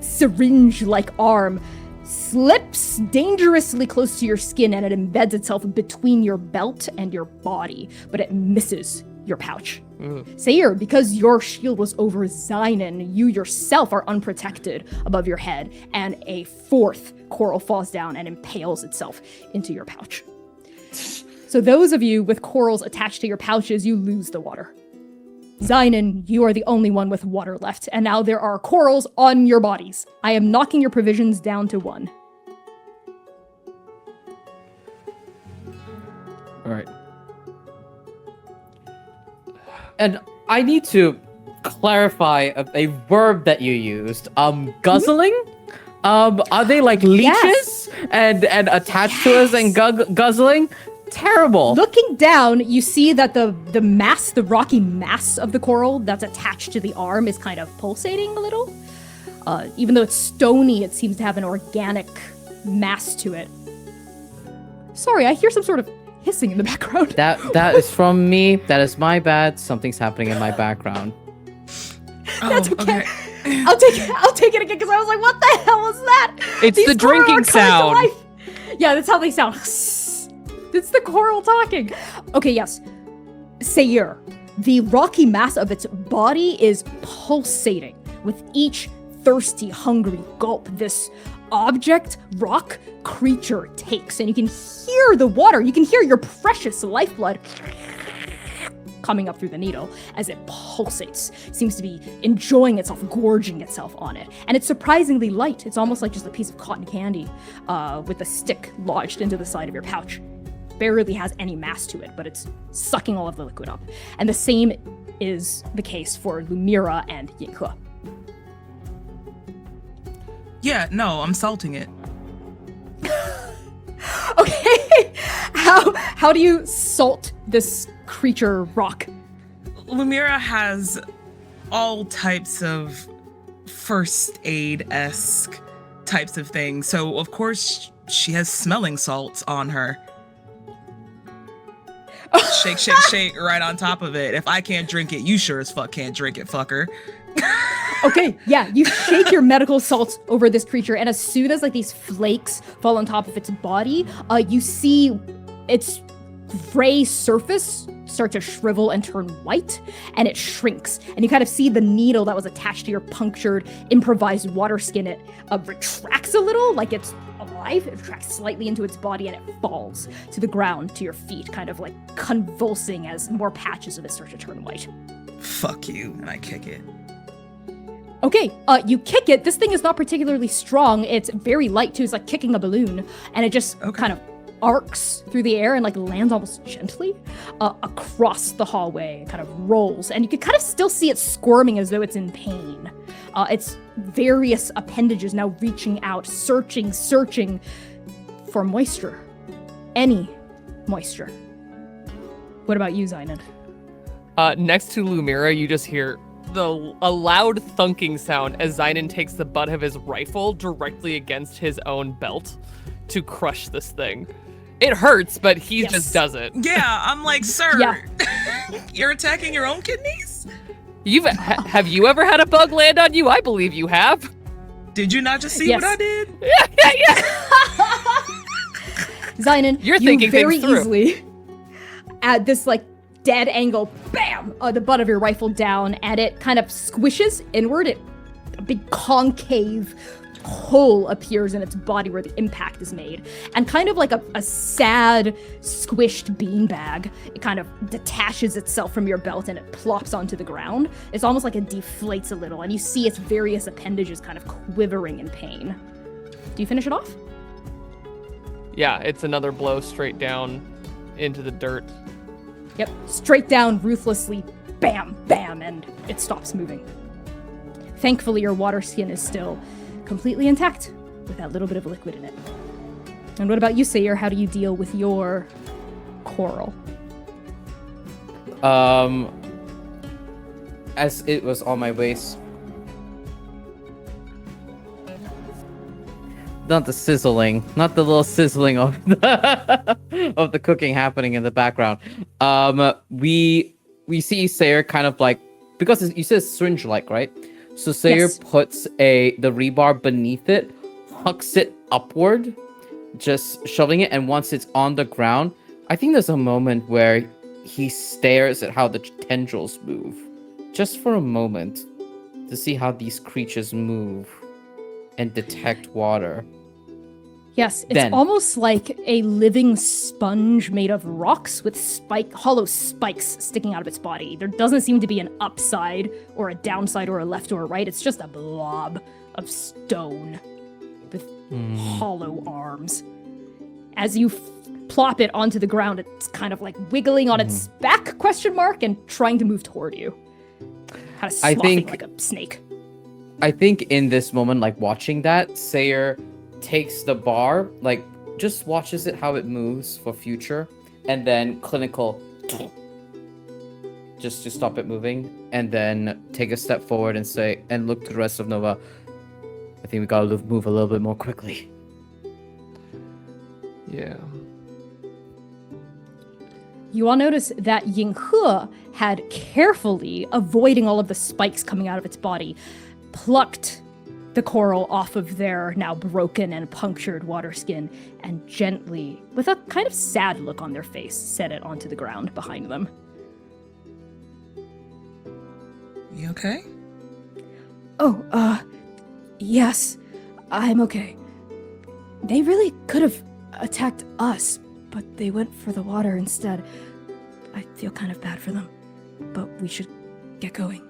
syringe-like arm slips dangerously close to your skin, and it embeds itself between your belt and your body, but it misses your pouch. Seir, because your shield was over Xainan, you yourself are unprotected above your head, and a fourth coral falls down and impales itself into your pouch. So those of you with corals attached to your pouches, you lose the water. Xainan, you are the only one with water left, and now there are corals on your bodies. I am knocking your provisions down to 1. All right. And I need to clarify a verb that you used. Guzzling? Are they like leeches and attached to us and guzzling? Terrible. Looking down, you see that the mass, the rocky mass of the coral that's attached to the arm is kind of pulsating a little. Even though it's stony, it seems to have an organic mass to it. Sorry, I hear some sort of hissing in the background. That is from me. That is my bad. Something's happening in my background. That's okay. I'll take it again because I was like, what the hell was that? It's These the coral are drinking coming to sound. life. Yeah, that's how they sound. It's the coral talking. Okay, yes. Seir, the rocky mass of its body is pulsating with each thirsty, hungry gulp this object, rock, creature takes. And you can hear the water. You can hear your precious lifeblood coming up through the needle as it pulsates. It seems to be enjoying itself, gorging itself on it. And it's surprisingly light. It's almost like just a piece of cotton candy with a stick lodged into the side of your pouch. Barely has any mass to it, but it's sucking all of the liquid up. And the same is the case for Lumièra and Yinghe. Yeah, no, I'm salting it. Okay, how do you salt this creature rock? Lumièra has all types of first aid-esque types of things, so of course she has smelling salts on her. Shake, shake, shake right on top of it. If I can't drink it, you sure as fuck can't drink it, fucker. Okay, yeah, you shake your medical salts over this creature, and as soon as like these flakes fall on top of its body, you see its gray surface start to shrivel and turn white, and it shrinks. And you kind of see the needle that was attached to your punctured, improvised water skin. It retracts a little, like it's alive. It retracts slightly into its body, and it falls to the ground, to your feet, kind of like convulsing as more patches of it start to turn white. fuck you, and I kick it. Okay, you kick it. This thing is not particularly strong. It's very light, too. It's like kicking a balloon. And it just kind of arcs through the air and like lands almost gently across the hallway. It kind of rolls. And you can kind of still see it squirming as though it's in pain. Its various appendages now reaching out, searching for moisture. Any moisture. What about you, Xainan? Next to Lumièra, you just hear a loud thunking sound as Xainan takes the butt of his rifle directly against his own belt to crush this thing. It hurts, but he just does it. Yeah, I'm like, sir, you're attacking your own kidneys? Have you ever had a bug land on you? I believe you have. Did you not just see what I did? Yeah. Xainan, you're thinking very things through. Easily at this like dead angle, bam, the butt of your rifle down, and it kind of squishes inward. A big concave hole appears in its body where the impact is made. And kind of like a sad, squished beanbag, it kind of detaches itself from your belt and it plops onto the ground. It's almost like it deflates a little, and you see its various appendages kind of quivering in pain. Do you finish it off? Yeah, it's another blow straight down into the dirt. Yep, straight down, ruthlessly, bam, bam, and it stops moving. Thankfully, your water skin is still completely intact, with that little bit of liquid in it. And what about you, Seir? How do you deal with your coral? As it was on my waist. Not the sizzling, not the little sizzling of the cooking happening in the background. We see Seir kind of like, because you said syringe-like, right? So Seir puts the rebar beneath it, hucks it upward, just shoving it, and once it's on the ground, I think there's a moment where he stares at how the tendrils move, just for a moment, to see how these creatures move and detect water. Yes, it's almost like a living sponge made of rocks with hollow spikes sticking out of its body. There doesn't seem to be an upside or a downside or a left or a right. It's just a blob of stone with hollow arms. As you plop it onto the ground, it's kind of like wiggling on its back, ? And trying to move toward you. Kind of sloughing like a snake. I think in this moment, like watching that, Seir takes the bar, like just watches it how it moves for future, and then clinical just to stop it moving, and then take a step forward and say, and look to the rest of Nova. I think we gotta move a little bit more quickly. Yeah. You all notice that Yinghe had carefully, avoiding all of the spikes coming out of its body, plucked the coral off of their now broken and punctured water skin, and gently, with a kind of sad look on their face, set it onto the ground behind them. You okay? Oh, yes, I'm okay. They really could have attacked us, but they went for the water instead. I feel kind of bad for them, but we should get going.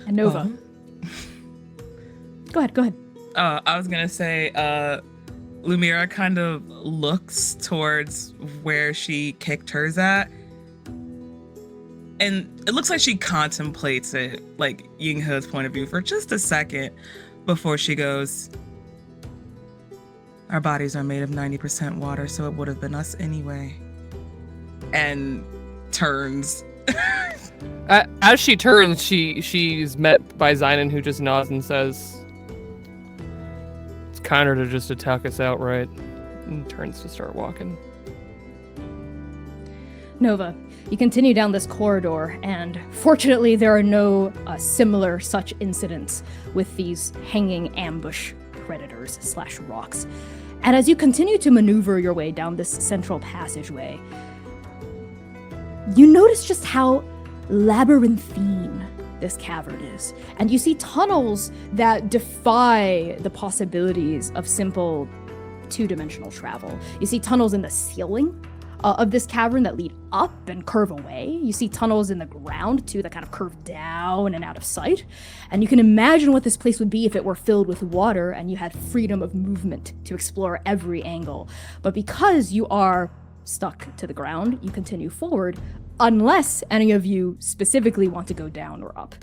And Nova. Go ahead. I was gonna say, Lumièra kind of looks towards where she kicked hers at, and it looks like she contemplates it, like Yinghe's point of view, for just a second before she goes, "Our bodies are made of 90% water, so it would have been us anyway." And turns. As she turns, she's met by Xainan, who just nods and says, "It's kinder to just attack us outright," and turns to start walking. Nova, you continue down this corridor, and fortunately there are no similar such incidents with these hanging ambush predators / rocks. And as you continue to maneuver your way down this central passageway, you notice just how labyrinthine this cavern is. And you see tunnels that defy the possibilities of simple two-dimensional travel. You see tunnels in the ceiling, of this cavern that lead up and curve away. You see tunnels in the ground, too, that kind of curve down and out of sight. And you can imagine what this place would be if it were filled with water and you had freedom of movement to explore every angle. But because you are stuck to the ground, you continue forward, unless any of you specifically want to go down or up.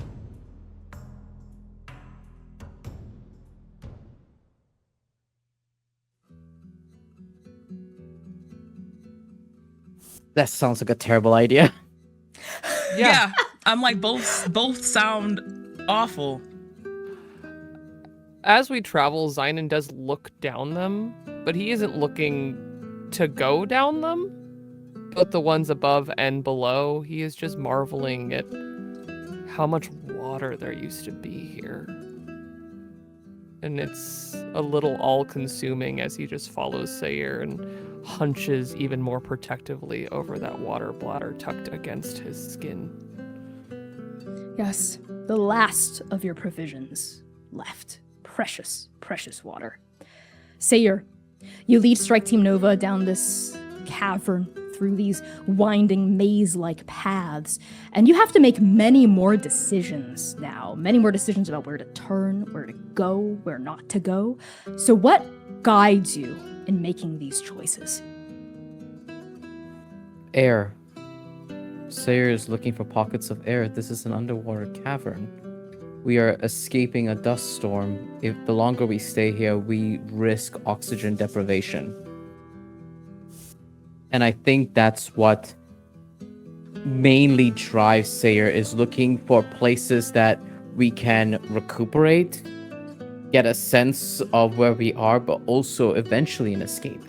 That sounds like a terrible idea. Yeah. I'm like, both sound awful. As we travel, Xainan does look down them, but he isn't looking to go down them. But the ones above and below, he is just marveling at how much water there used to be here. And it's a little all-consuming as he just follows Seir and hunches even more protectively over that water bladder tucked against his skin. Yes, the last of your provisions left. Precious, precious water. Seir, you lead Strike Team Nova down this cavern through these winding maze-like paths, and you have to make many more decisions now. Many more decisions about where to turn, where to go, where not to go. So what guides you in making these choices? Air. Seir is looking for pockets of air. This is an underwater cavern. We are escaping a dust storm. If the longer we stay here, we risk oxygen deprivation. And I think that's what mainly drives Seir, is looking for places that we can recuperate, get a sense of where we are, but also eventually an escape.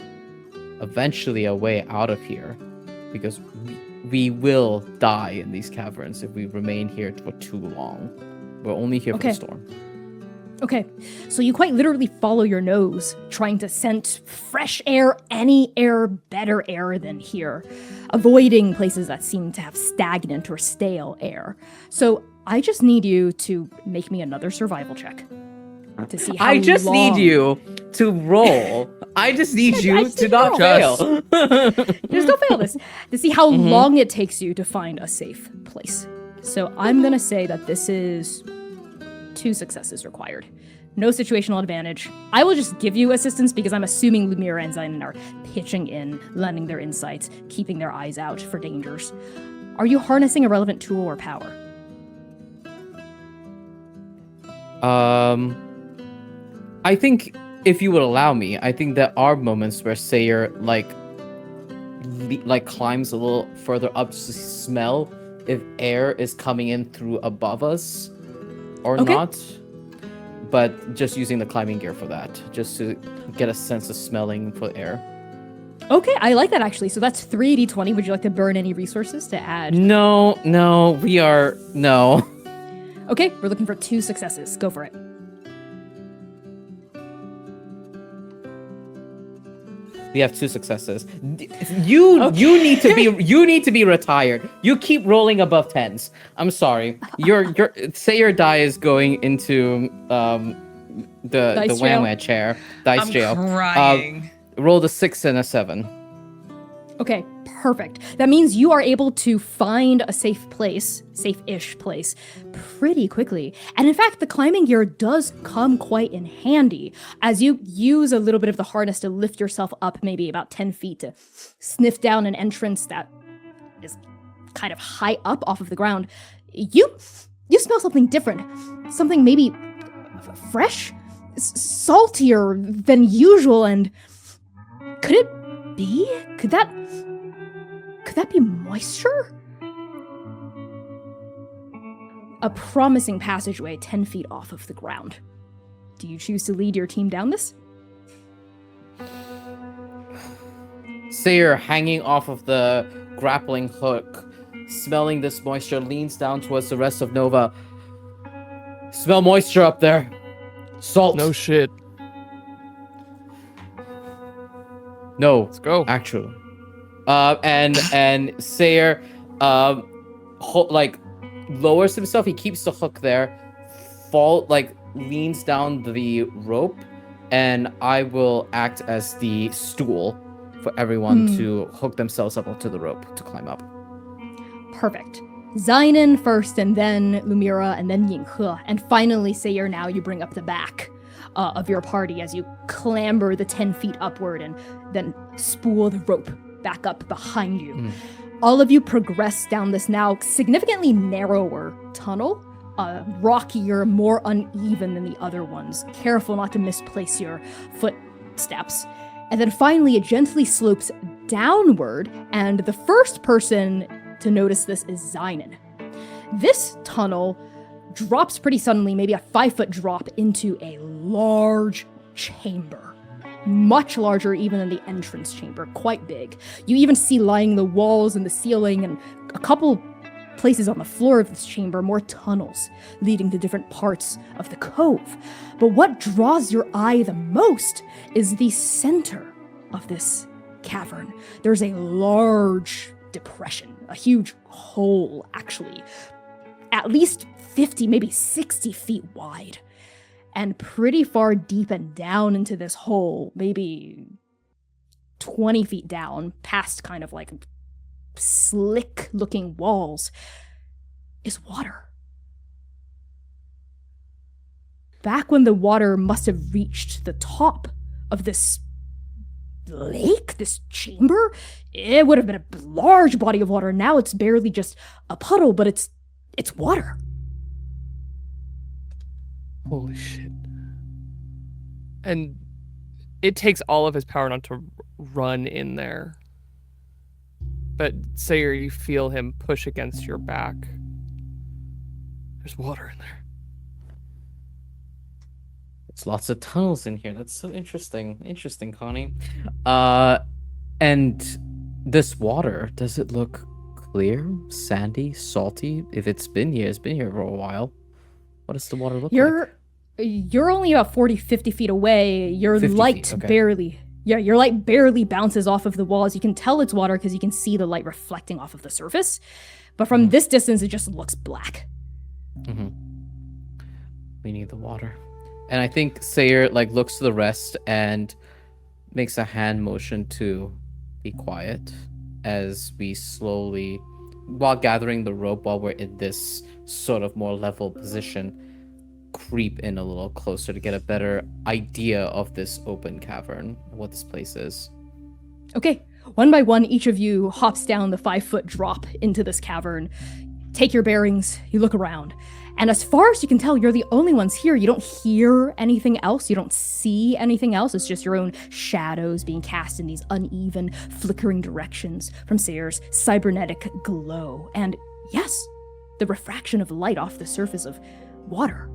Eventually a way out of here. Because we will die in these caverns if we remain here for too long. We're only here for the storm. Okay, so you quite literally follow your nose, trying to scent fresh air, any air, better air than here, avoiding places that seem to have stagnant or stale air. So I just need you to make me another survival check to see how I just long... need you to roll. I just need you to not fail. Just don't fail this. To see how long it takes you to find a safe place. So I'm going to say that this is 2 successes required. No situational advantage. I will just give you assistance because I'm assuming Lumièra and Xainan are pitching in, lending their insights, keeping their eyes out for dangers. Are you harnessing a relevant tool or power? I think, if you would allow me, I think there are moments where Seir like climbs a little further up to smell if air is coming in through above us or not. But just using the climbing gear for that, just to get a sense of smelling for air. Okay, I like that actually. So that's 3d20. Would you like to burn any resources to add? No. Okay, we're looking for 2 successes. Go for it. We have 2 successes. You need to be retired. You keep rolling above 10s. I'm sorry. Your Seir die is going into the wham chair. Dice jail. I'm crying. Rolled a 6 and a 7. Okay, perfect. That means you are able to find a safe place, safe-ish place, pretty quickly. And in fact, the climbing gear does come quite in handy as you use a little bit of the harness to lift yourself up maybe about 10 feet to sniff down an entrance that is kind of high up off of the ground. You smell something different. Something maybe fresh, saltier than usual, and could it be? Could that be moisture? A promising passageway 10 feet off of the ground. Do you choose to lead your team down this? Seir, hanging off of the grappling hook, smelling this moisture, leans down towards the rest of Nova. Smell moisture up there. Salt. No shit. No. Let's go. Actually. And Seir, lowers himself. He keeps the hook there. Leans down the rope, and I will act as the stool for everyone to hook themselves up onto the rope to climb up. Perfect. Xainan first, and then Lumièra, and then Yinghe, and finally Seir. Now you bring up the back of your party as you clamber the 10 feet upward and then spool the rope back up behind you. All of you progress down this now significantly narrower tunnel, rockier, more uneven than the other ones. Careful not to misplace your footsteps. And then finally it gently slopes downward, and the first person to notice this is Xainan. This tunnel drops pretty suddenly, maybe a 5-foot drop into a large chamber. Much larger even than the entrance chamber, quite big. You even see lining the walls and the ceiling and a couple places on the floor of this chamber, more tunnels leading to different parts of the cove. But what draws your eye the most is the center of this cavern. There's a large depression, a huge hole actually, at least 50, maybe 60 feet wide, and pretty far deep and down into this hole, maybe 20 feet down, past kind of like slick looking walls, is water. Back when the water must have reached the top of this lake, this chamber, it would have been a large body of water. Now it's barely just a puddle, but it's water. Holy shit. And it takes all of his power not to run in there. But Seir, you feel him push against your back. There's water in there. It's lots of tunnels in here. That's so interesting. Interesting, Connie. And this water, does it look clear, sandy, salty? If it's been here for a while. What does the water look like? You're only about 40, 50 feet away. Your light your light barely bounces off of the walls. You can tell it's water because you can see the light reflecting off of the surface. But from this distance, it just looks black. We need the water. And I think Seir looks to the rest and makes a hand motion to be quiet as we slowly, while gathering the rope, while we're in this sort of more level position, creep in a little closer to get a better idea of this open cavern, what this place is. Okay, one by one, each of you hops down the 5-foot drop into this cavern. Take your bearings, you look around. And as far as you can tell, you're the only ones here. You don't hear anything else. You don't see anything else. It's just your own shadows being cast in these uneven, flickering directions from Seir's cybernetic glow. And yes, the refraction of light off the surface of water.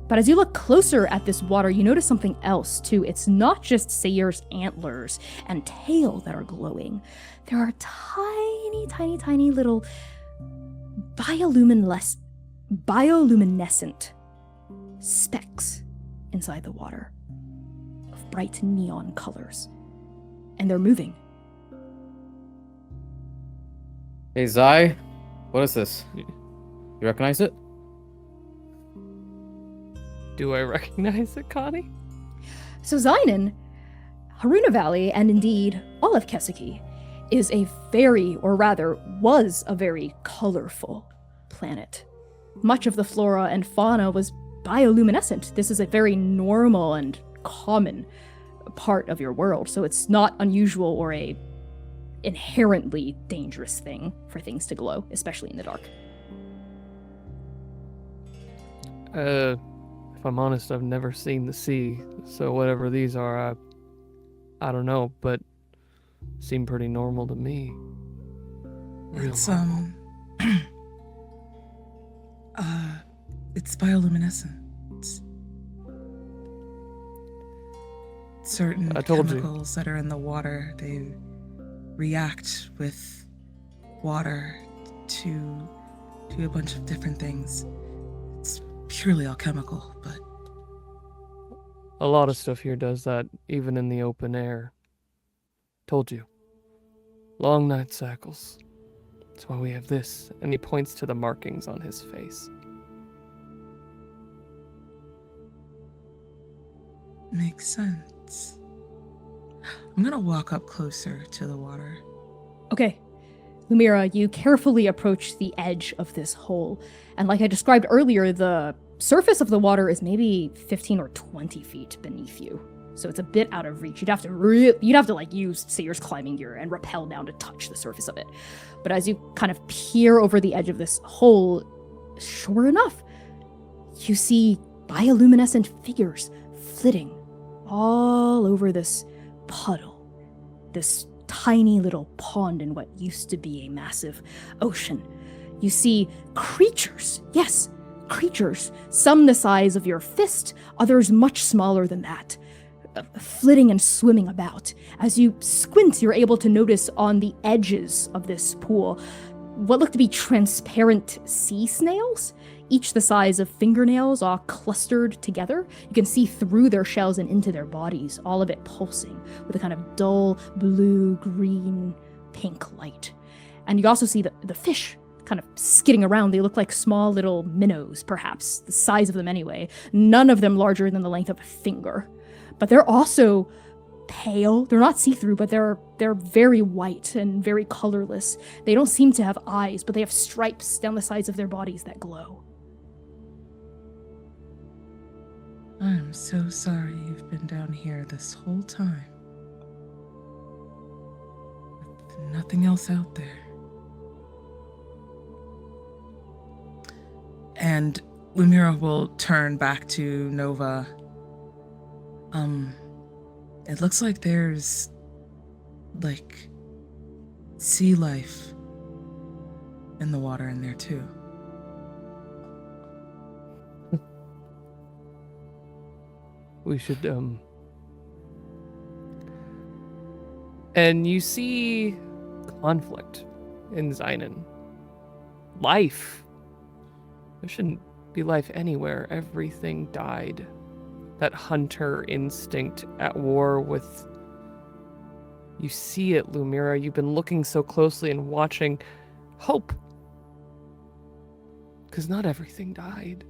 But as you look closer at this water, you notice something else too. It's not just Seir's antlers and tail that are glowing. There are tiny, tiny, tiny little bioluminescent specks inside the water of bright neon colors. And they're moving. Hey, Zai, what is this? You recognize it? Do I recognize it, Connie? So Xainan, Haruna Valley, and indeed all of Keseki, is a very, or rather, was a very colorful planet. Much of the flora and fauna was bioluminescent. This is a very normal and common part of your world, so it's not unusual or a inherently dangerous thing for things to glow, especially in the dark. If I'm honest, I've never seen the sea, so whatever these are, I don't know, but seem pretty normal to me. It's it's bioluminescent. Certain chemicals that are in the water, they react with water to a bunch of different things. It's purely alchemical, but a lot of stuff here does that, even in the open air. Told you. Long night cycles. That's why we have this. And he points to the markings on his face. makes sense. I'm gonna walk up closer to the water. Okay. Lumièra, you carefully approach the edge of this hole. And like I described earlier, the surface of the water is maybe 15 or 20 feet beneath you. So it's a bit out of reach. You'd have to like use Seir's climbing gear and rappel down to touch the surface of it. But as you kind of peer over the edge of this hole, sure enough, you see bioluminescent figures flitting all over this puddle, this tiny little pond in what used to be a massive ocean. You see creatures, yes, creatures, some the size of your fist, others much smaller than that, flitting and swimming about. As you squint, you're able to notice on the edges of this pool what look to be transparent sea snails, each the size of fingernails, all clustered together. You can see through their shells and into their bodies, all of it pulsing with a kind of dull blue, green, pink light. And you also see the fish kind of skidding around. They look like small little minnows, perhaps, the size of them anyway, none of them larger than the length of a finger. But they're also pale. They're not see-through, but they're very white and very colorless. They don't seem to have eyes, but they have stripes down the sides of their bodies that glow. I'm so sorry you've been down here this whole time. With nothing else out there. And Lumièra will turn back to Nova. It looks like there's, like, sea life in the water in there, too. We should, And you see conflict in Xainan. Life. There shouldn't be life anywhere. Everything died. That hunter instinct at war with... You see it, Lumièra. You've been looking so closely and watching. Hope. Because not everything died.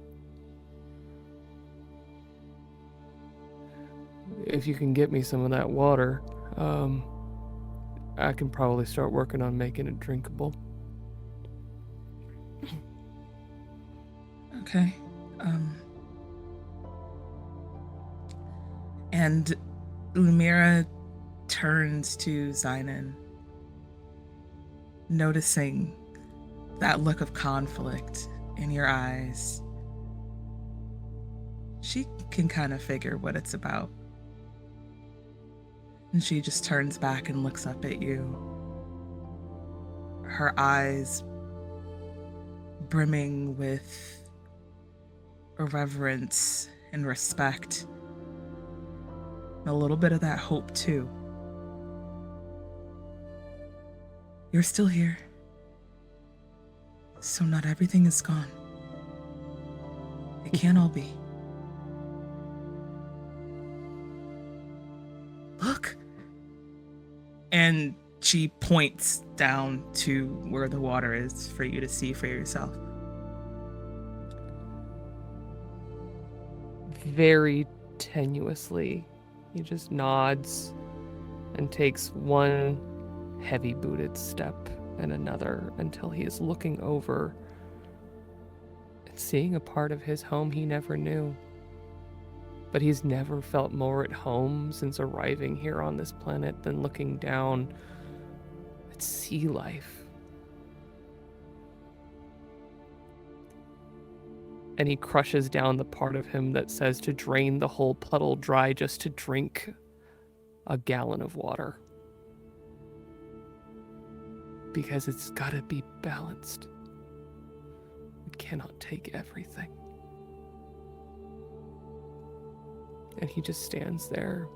If you can get me some of that water, I can probably start working on making it drinkable. Okay. And Lumièra turns to Xainan, noticing that look of conflict in your eyes. She can kind of figure what it's about. And she just turns back and looks up at you. Her eyes brimming with reverence and respect. And a little bit of that hope, too. You're still here. So not everything is gone. It can't all be. Look. And she points down to where the water is for you to see for yourself. Very tenuously, he just nods and takes one heavy-booted step and another until he is looking over and seeing a part of his home he never knew. But he's never felt more at home since arriving here on this planet than looking down at sea life. And he crushes down the part of him that says to drain the whole puddle dry just to drink a gallon of water. Because it's gotta be balanced. We cannot take everything. And he just stands there.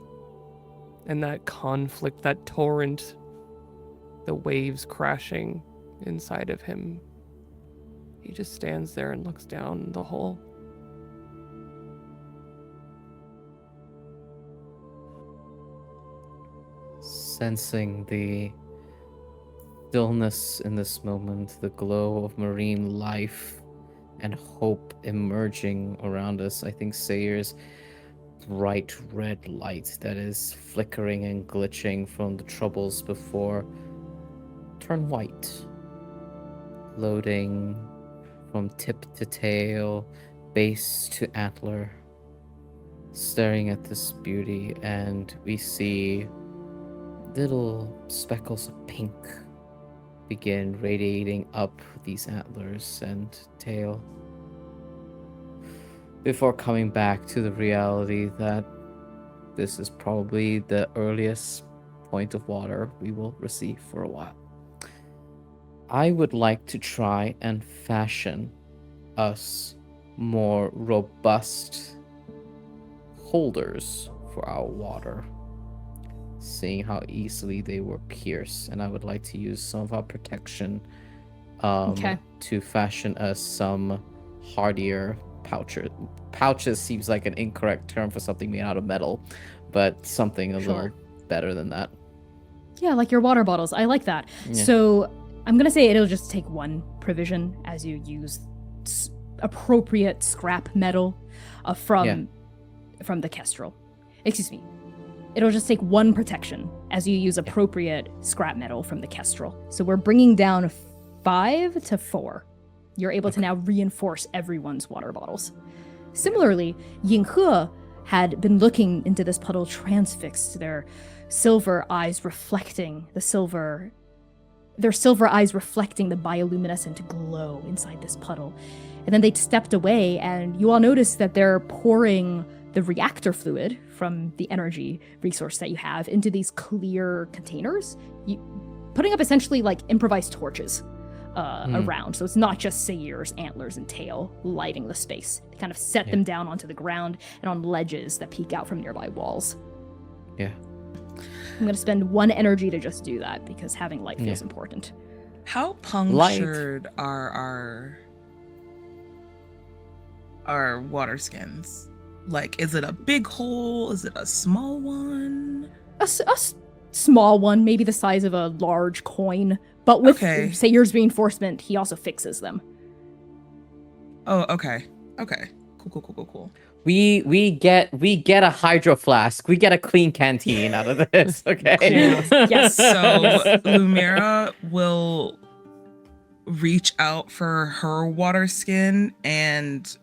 And that conflict, that torrent, the waves crashing inside of him, he just stands there and looks down the hole. Sensing the stillness in this moment, the glow of marine life and hope emerging around us, I think Seir's bright red light that is flickering and glitching from the troubles before turn white, loading from tip to tail, base to antler, staring at this beauty, and we see little speckles of pink begin radiating up these antlers and tail before coming back to the reality that this is probably the earliest point of water we will receive for a while. I would like to try and fashion us more robust holders for our water, seeing how easily they were pierced, and I would like to use some of our protection to fashion us some hardier pouches. Pouches seems like an incorrect term for something made out of metal, but something a little better than that. Yeah, like your water bottles. I like that. Yeah. So I'm going to say it'll just take one provision as you use appropriate scrap metal from the Kestrel. Excuse me. It'll just take one protection as you use appropriate scrap metal from the Kestrel. So we're bringing down 5 to 4. You're able to now reinforce everyone's water bottles. Similarly, Yinghe had been looking into this puddle transfixed, their silver eyes reflecting the bioluminescent glow inside this puddle. And then they stepped away, and you all noticed that they're pouring the reactor fluid from the energy resource that you have into these clear containers, putting up essentially like improvised torches around. So it's not just Seir's antlers and tail lighting the space. They kind of set them down onto the ground and on ledges that peek out from nearby walls. Yeah. I'm going to spend 1 energy to just do that because having light feels important. How punctured are our water skins? Like, is it a big hole? Is it a small one? A small one, maybe the size of a large coin. But with Seir's reinforcement, he also fixes them. Oh, okay. Okay. Cool. We get a hydro flask. We get a clean canteen out of this. Okay. Yes. So Lumièra will reach out for her water skin and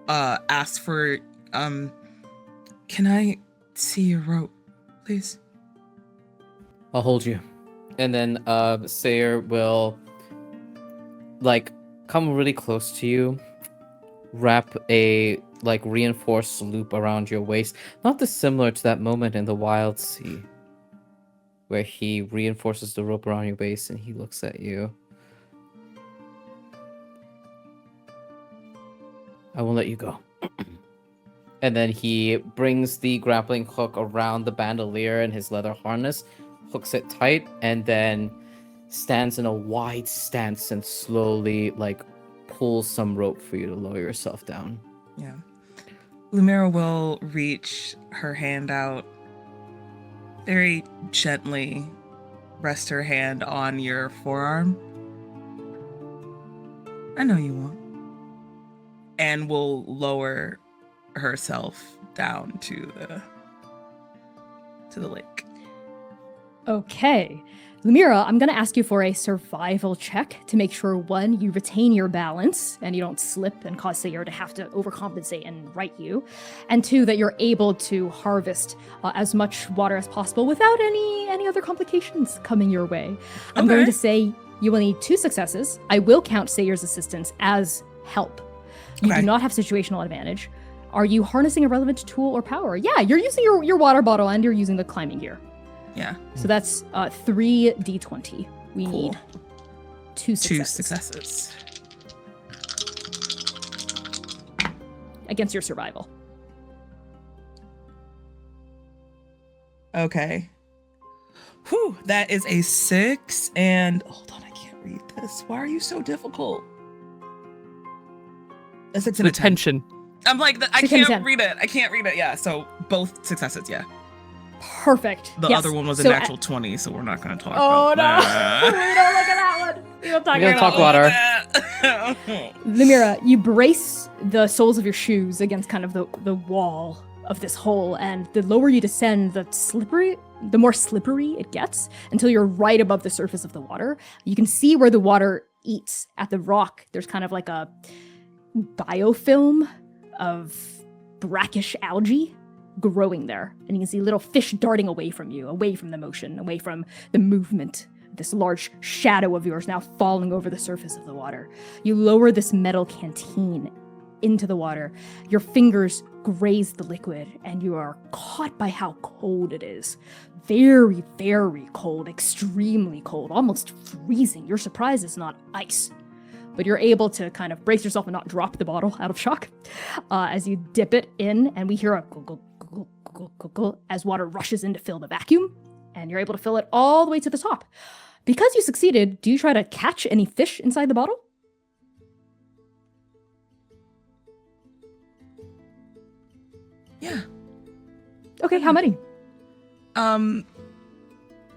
ask for can I see your rope, please? I'll hold you. And then Seir will come really close to you, wrap a reinforced loop around your waist, not dissimilar to that moment in the Wild Sea where he reinforces the rope around your waist and he looks at you. I won't let you go. And then he brings the grappling hook around the bandolier and his leather harness, hooks it tight, and then stands in a wide stance and slowly pulls some rope for you to lower yourself down. Yeah. Lumièra will reach her hand out, very gently rest her hand on your forearm. I know you won't. And will lower herself down to the lake. Okay. Lumièra, I'm going to ask you for a survival check to make sure, 1, you retain your balance and you don't slip and cause Seir to have to overcompensate and right you, and 2, that you're able to harvest as much water as possible without any other complications coming your way. I'm going to say you will need 2 successes. I will count Seir's assistance as help. You do not have situational advantage. Are you harnessing a relevant tool or power? Yeah, you're using your water bottle and you're using the climbing gear. Yeah. So that's 3 d20. We need 2 successes. 2 successes. Against your survival. Okay. Whew, that is a 6. And hold on, I can't read this. Why are you so difficult? A 6 and a 10. Tension. I'm I can't read it. I can't read it. Yeah. So both successes. Yeah. Perfect. The other one was a natural 20, so we're not going to talk about that. We don't look at that one. We don't talk We're about gonna talk water. Lumièra, you brace the soles of your shoes against kind of the wall of this hole, and the lower you descend, the more slippery it gets until you're right above the surface of the water. You can see where the water eats at the rock. There's kind of like a biofilm of brackish algae growing there. And you can see little fish darting away from you, away from the motion, away from the movement. This large shadow of yours now falling over the surface of the water. You lower this metal canteen into the water. Your fingers graze the liquid, and you are caught by how cold it is. Very, very cold, extremely cold, almost freezing. You're surprised it's not ice. But you're able to kind of brace yourself and not drop the bottle out of shock as you dip it in, and we hear a guggle, guggle, guggle, guggle as water rushes in to fill the vacuum, and you're able to fill it all the way to the top. Because you succeeded, do you try to catch any fish inside the bottle? Yeah. Okay, how many?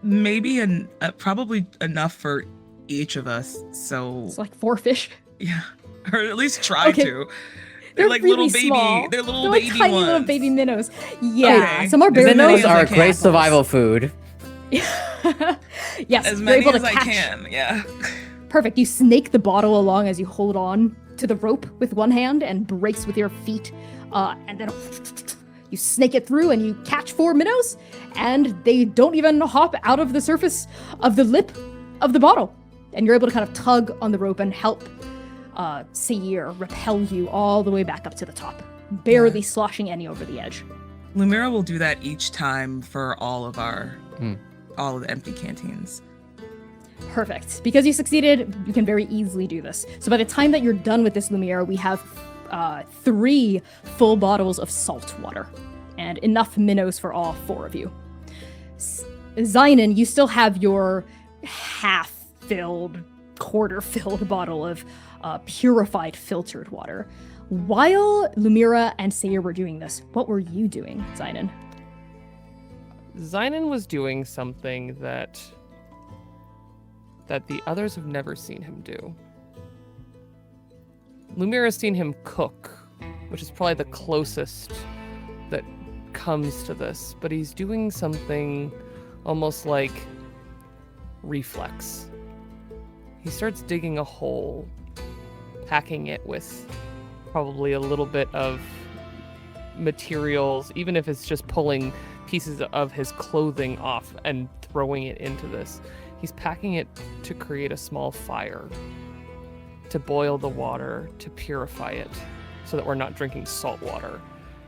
Maybe probably enough for each of us. So It's like 4 fish. yeah, or at least try Okay. to. They're like really little baby. small. They're little They're baby like tiny ones. little baby minnows. Yeah, Okay. some are very Minnows as are I a can. great survival food. Yes, As you're many able to as I catch. can. Yeah. Perfect. You snake the bottle along as you hold on to the rope with one hand and brace with your feet, and then you snake it through and you catch 4 minnows, and they don't even hop out of the surface of the lip of the bottle. And you're able to kind of tug on the rope and help Seir repel you all the way back up to the top, barely sloshing any over the edge. Lumièra will do that each time for all of all of the empty canteens. Perfect. Because you succeeded, you can very easily do this. So by the time that you're done with this Lumièra, we have 3 full bottles of salt water and enough minnows for all 4 of you. Xainan, you still have your half-filled, quarter-filled bottle of purified filtered water. While Lumièra and Seir were doing this, what were you doing, Xainan? Xainan was doing something that the others have never seen him do. Lumièra's seen him cook, which is probably the closest that comes to this, but he's doing something almost like reflex. He starts digging a hole, packing it with probably a little bit of materials, even if it's just pulling pieces of his clothing off and throwing it into this. He's packing it to create a small fire, to boil the water, to purify it, so that we're not drinking salt water.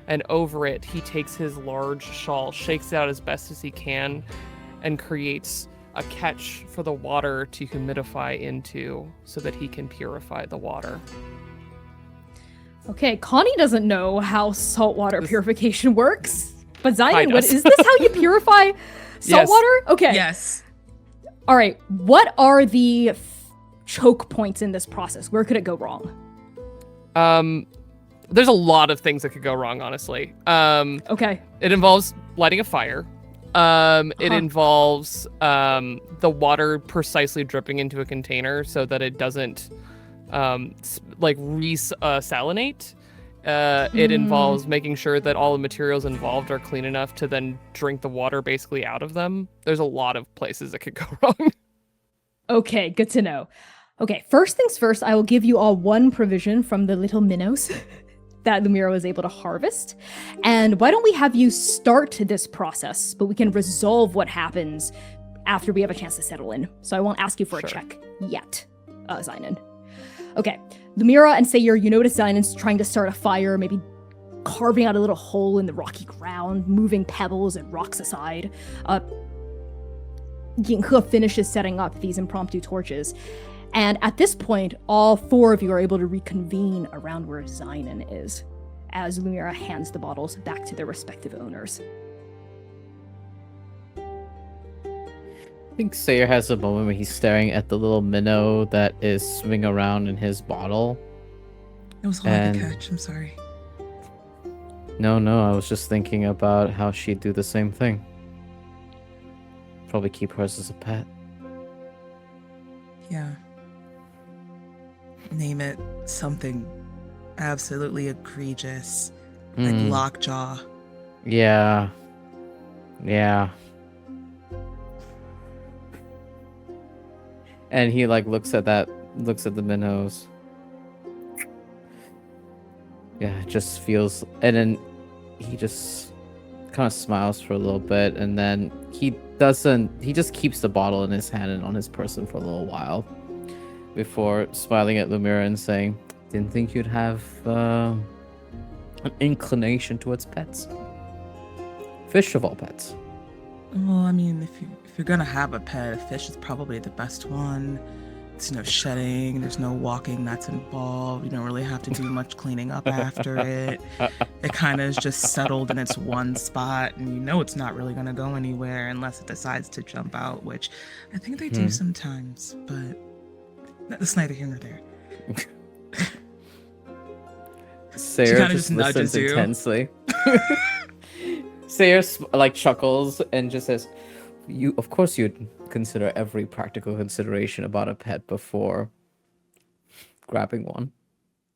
And over it, he takes his large shawl, shakes it out as best as he can, and creates a catch for the water to humidify into so that he can purify the water. Okay, Connie doesn't know how saltwater purification works, but Xainan, does. is this how you purify Yes. saltwater? Okay. Yes. All right. What are the choke points in this process? Where could it go wrong? There's a lot of things that could go wrong, honestly. Okay. It involves lighting a fire. It involves the water precisely dripping into a container so that it doesn't resalinate. It involves making sure that all the materials involved are clean enough to then drink the water basically out of them. There's a lot of places that could go wrong. Okay, good to know. Okay, first things first, I will give you all one provision from the little minnows that Lumièra was able to harvest. And why don't we have you start this process, but we can resolve what happens after we have a chance to settle in. So I won't ask you for a check yet, Xainan. Okay, Lumièra and Seir, you notice Xainan's trying to start a fire, maybe carving out a little hole in the rocky ground, moving pebbles and rocks aside. Yinghe finishes setting up these impromptu torches. And at this point, all 4 of you are able to reconvene around where Xainan is, as Lumièra hands the bottles back to their respective owners. I think Seir has a moment where he's staring at the little minnow that is swimming around in his bottle. It was hard to And- catch. I'm sorry. No, I was just thinking about how she'd do the same thing. Probably keep hers as a pet. Yeah. Name it something absolutely egregious, like Mm. lockjaw Yeah. Yeah. And he like looks at the minnows. Yeah, it just feels, and then he just kind of smiles for a little bit, and then he just keeps the bottle in his hand and on his person for a little while before smiling at Lumièra and saying, "Didn't think you'd have an inclination towards pets. Fish of all pets." Well, I mean, if you're gonna have a pet, a fish is probably the best one. There's no shedding, there's no walking that's involved. You don't really have to do much cleaning up after it. It kind of is just settled in its one spot, and you know it's not really gonna go anywhere unless it decides to jump out, which I think they do sometimes, but that's neither here nor there. Seir just listens you. intensely. Seir like chuckles and just says, of course you'd consider every practical consideration about a pet before grabbing one."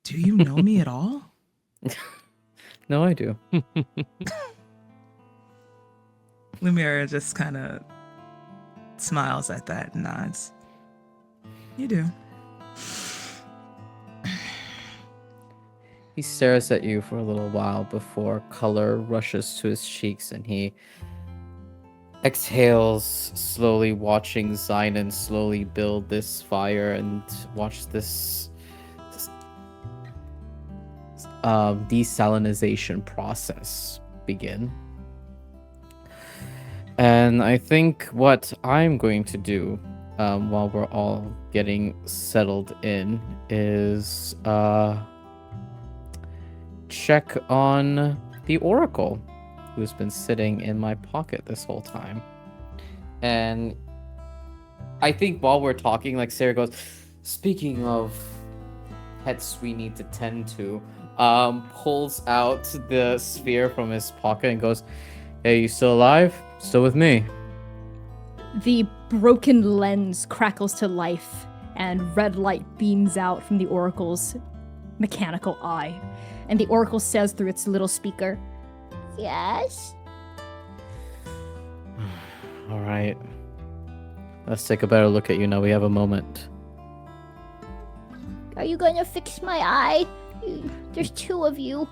Do you know me at all? No, I do. Lumièra just kind of smiles at that and nods. You do. He stares at you for a little while before color rushes to his cheeks and he exhales slowly, watching Xainan slowly build this fire and watch this desalinization process begin. And I think what I'm going to do while we're all getting settled in is check on the Oracle, who's been sitting in my pocket this whole time. And I think while we're talking, like, Seir goes, "Speaking of pets we need to tend to," pulls out the sphere from his pocket and goes, "Hey, you still alive? Still with me?" The broken lens crackles to life, and red light beams out from the Oracle's mechanical eye. And the Oracle says through its little speaker, "Yes?" All right. Let's take a better look at you now we have a moment. Are you gonna fix my eye? There's two of you.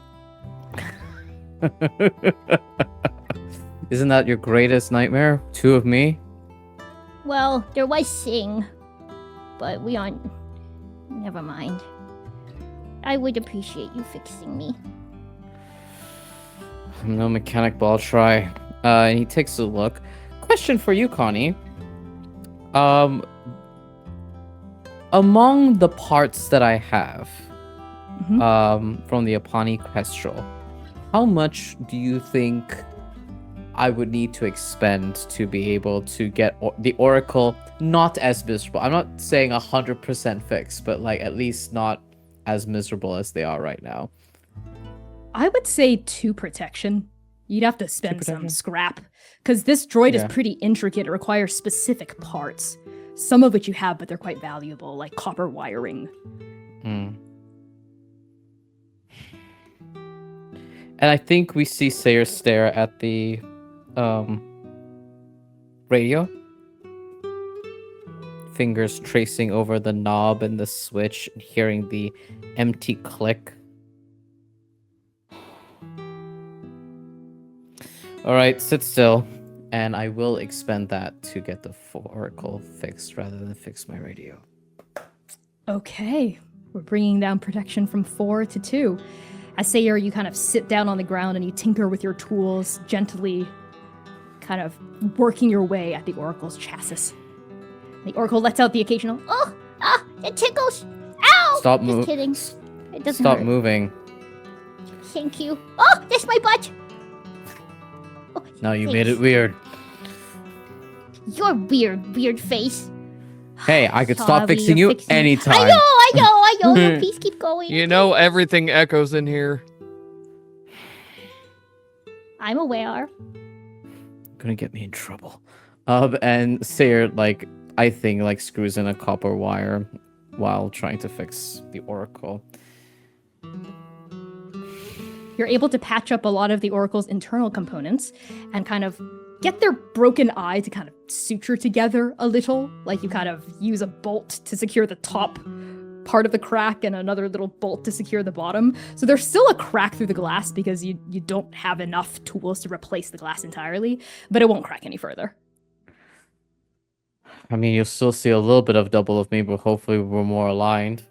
Isn't that your greatest nightmare? Two of me? Well, there was Sing, but we aren't. Never mind. I would appreciate you fixing me. No mechanic, but I'll try. And he takes a look. Question for you, Connie. Among the parts that I have, from the Apani Kestrel, how much do you think I would need to expend to be able to get the Oracle not as miserable? I'm not saying 100% fixed, but like at least not as miserable as they are right now. I would say 2 protection. You'd have to spend some scrap, because this droid is pretty intricate. It requires specific parts, some of which you have, but they're quite valuable, like copper wiring. And I think we see Seir stare at the radio. Fingers tracing over the knob and the switch, and hearing the empty click. All right, sit still, and I will expend that to get the Oracle fixed rather than fix my radio. Okay, we're bringing down protection from 4 to 2. As Seir, you kind of sit down on the ground and you tinker with your tools, gently kind of working your way at the Oracle's chassis. The Oracle lets out the occasional, Oh, it tickles. Ow! Stop Just moving. kidding. It doesn't Stop hurt. moving. Thank you. Oh, that's my butt. Oh, Now you thanks. made it weird. You're weird face. Hey, I could stop Sorry, fixing you're you fixing- anytime. I know. No, please keep going. You know everything echoes in here. I'm aware. Gonna get me in trouble. And Seir, like, I think, like, screws in a copper wire while trying to fix the Oracle. You're able to patch up a lot of the Oracle's internal components and kind of get their broken eye to kind of suture together a little. Like you kind of use a bolt to secure the top part of the crack and another little bolt to secure the bottom. So there's still a crack through the glass because you don't have enough tools to replace the glass entirely, but it won't crack any further. I mean, you'll still see a little bit of double of me, but hopefully we're more aligned.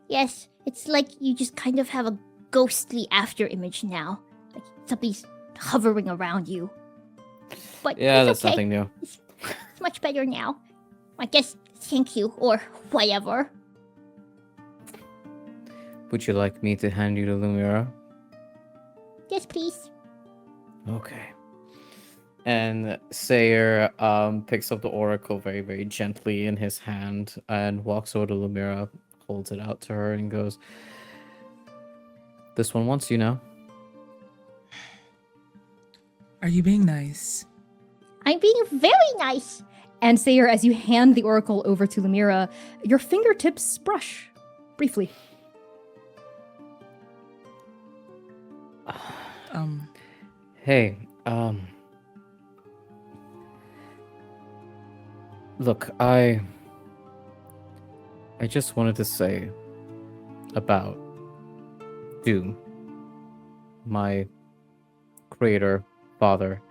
Yes, it's like you just kind of have a ghostly after image now. Like somebody's hovering around you. But Yeah, it's that's okay. nothing new. It's much better now. I guess thank you, or whatever. Would you like me to hand you to Lumièra? Yes, please. Okay. And Seir picks up the oracle very, very gently in his hand and walks over to Lumièra, holds it out to her, and goes, "This one wants you now." Are you being nice? I'm being very nice. And Seir, as you hand the Oracle over to Lumièra, your fingertips brush briefly. Hey, look, I just wanted to say about Doom, my creator, father.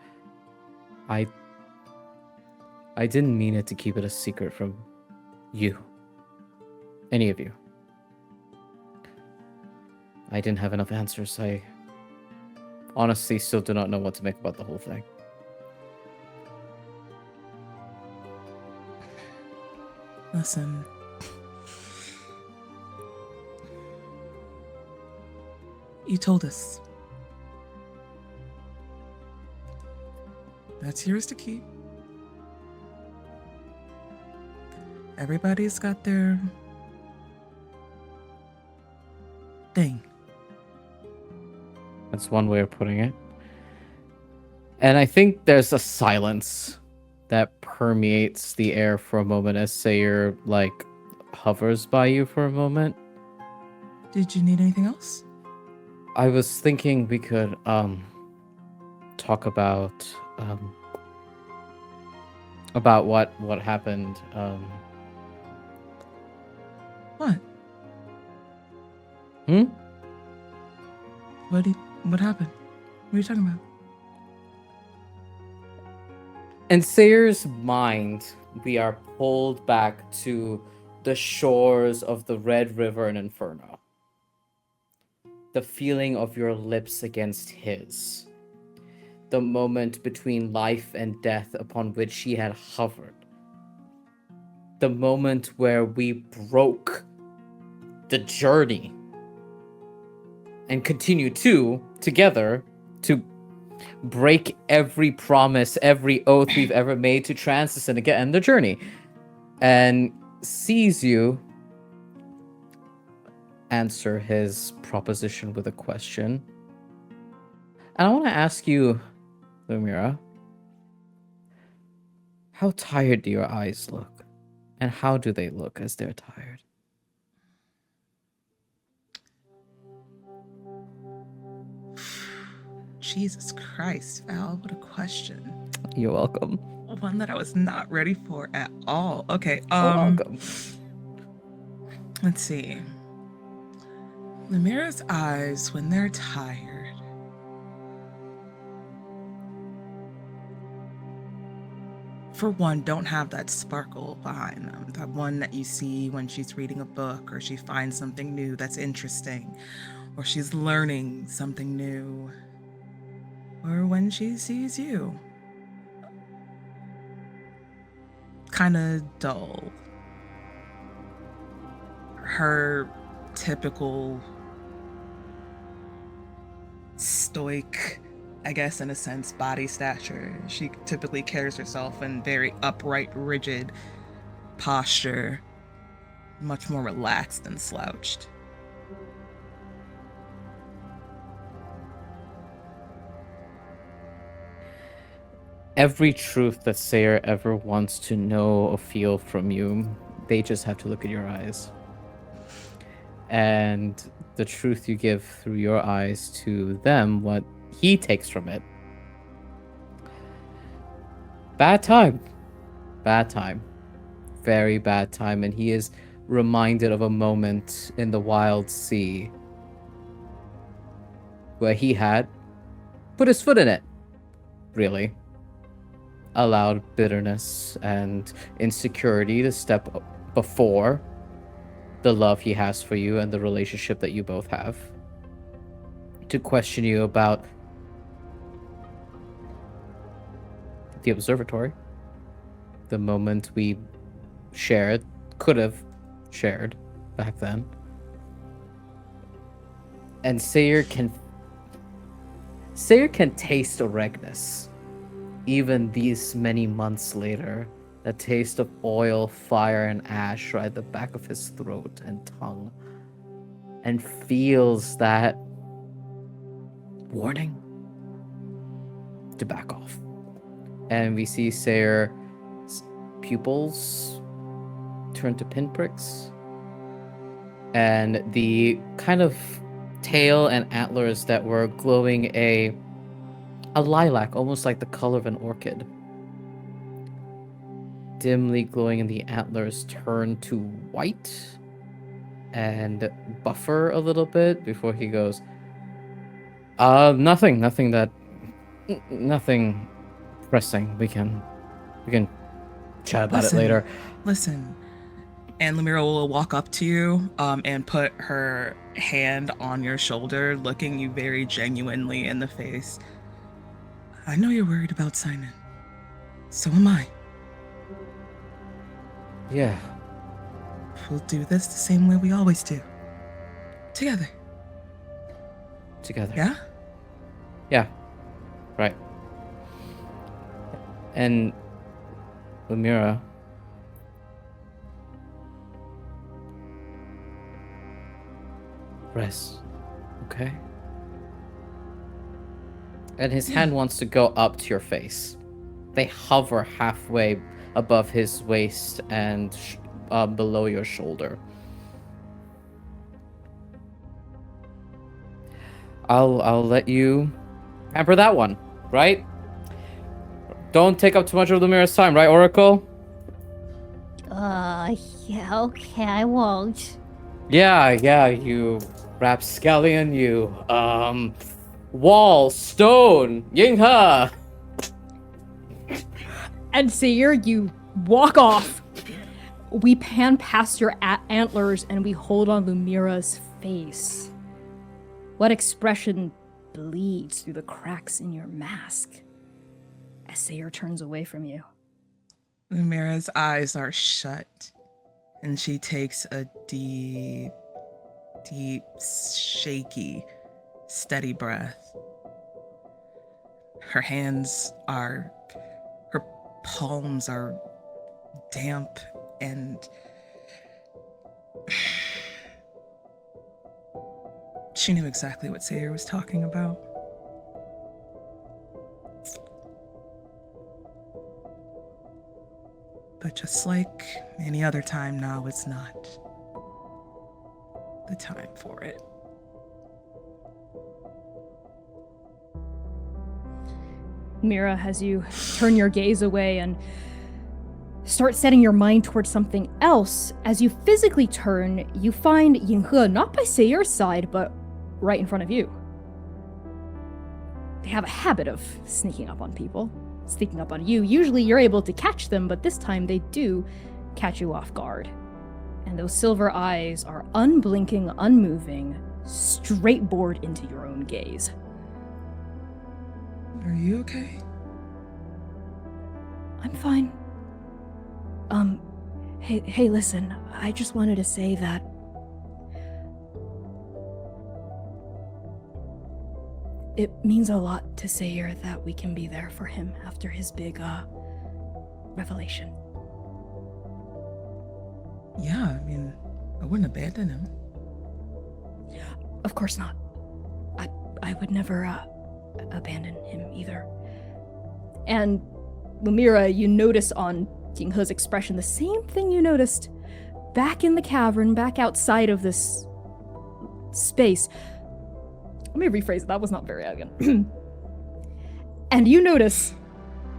I didn't mean it to keep it a secret from you. Any of you. I didn't have enough answers. I honestly still do not know what to make about the whole thing. Listen. You told us. That's yours to keep. Everybody's got their thing. That's one way of putting it. And I think there's a silence that permeates the air for a moment as Seir, like, hovers by you for a moment. Did you need anything else? I was thinking we could, talk about what happened, What? Hmm? What happened? What are you talking about? In Seir's mind, we are pulled back to the shores of the Red River in Inferno. The feeling of your lips against his. The moment between life and death upon which he had hovered. The moment where we broke the journey and continue together to break every promise, every oath we've ever made to Transis and again end the journey. And sees you answer his proposition with a question. And I want to ask you, Lumièra, how tired do your eyes look? And how do they look as they're tired? Jesus Christ, Val, what a question. You're welcome. One that I was not ready for at all. Okay, You're welcome. let's see. Lumièra's eyes when they're tired. For one, don't have that sparkle behind them. That one that you see when she's reading a book or she finds something new that's interesting or she's learning something new or when she sees you. Kind of dull. Her typical stoic, I guess in a sense, body stature. She typically carries herself in very upright, rigid posture, much more relaxed and slouched. Every truth that Seir ever wants to know or feel from you, they just have to look at your eyes. And the truth you give through your eyes to them, what he takes from it. Bad time. Bad time. Very bad time. And he is reminded of a moment in the wild sea where he had put his foot in it, really. Allowed bitterness and insecurity to step before the love he has for you and the relationship that you both have. To question you about the observatory. The moment we shared, could have shared back then. And Seir can taste Oregnus. Even these many months later, the taste of oil, fire, and ash right at the back of his throat and tongue. And feels that warning to back off. And we see Seir's pupils turn to pinpricks. And the kind of tail and antlers that were glowing a lilac, almost like the color of an orchid. Dimly glowing in the antlers turn to white and buffer a little bit before he goes, nothing pressing. We can chat about it later. Listen. And Lumièra will walk up to you and put her hand on your shoulder, looking you very genuinely in the face. I know you're worried about Xainan. So am I. Yeah. We'll do this the same way we always do. Together. Yeah? Yeah. Right. And Lumièra, rest, okay? And his hand wants to go up to your face. They hover halfway above his waist and below your shoulder. I'll let you pamper that one, right? Don't take up too much of Lumièra's time, right, Oracle? Yeah, okay, I won't. Yeah, you rapscallion, you, wall, stone, Yinghe! And Seir, you walk off. We pan past your antlers and we hold on Lumièra's face. What expression bleeds through the cracks in your mask as Seir turns away from you? Lumièra's eyes are shut, and she takes a deep, shaky, steady breath. Her palms are damp and she knew exactly what Seir was talking about. But just like any other time now, it's not the time for it. Mira, as you turn your gaze away and start setting your mind towards something else, as you physically turn, you find Yinghe not by Seir's side, but right in front of you. They have a habit of sneaking up on people, sneaking up on you. Usually you're able to catch them, but this time they do catch you off guard. And those silver eyes are unblinking, unmoving, straight bored into your own gaze. Are you okay? I'm fine. Hey, listen, I just wanted to say that it means a lot to Seir that we can be there for him after his big, revelation. Yeah, I mean, I wouldn't abandon him. Of course not. I would never, abandon him either. And Lumièra, you notice on Yinghe's expression the same thing you noticed back in the cavern, back outside of this space. Let me rephrase it. That was not very elegant. And you notice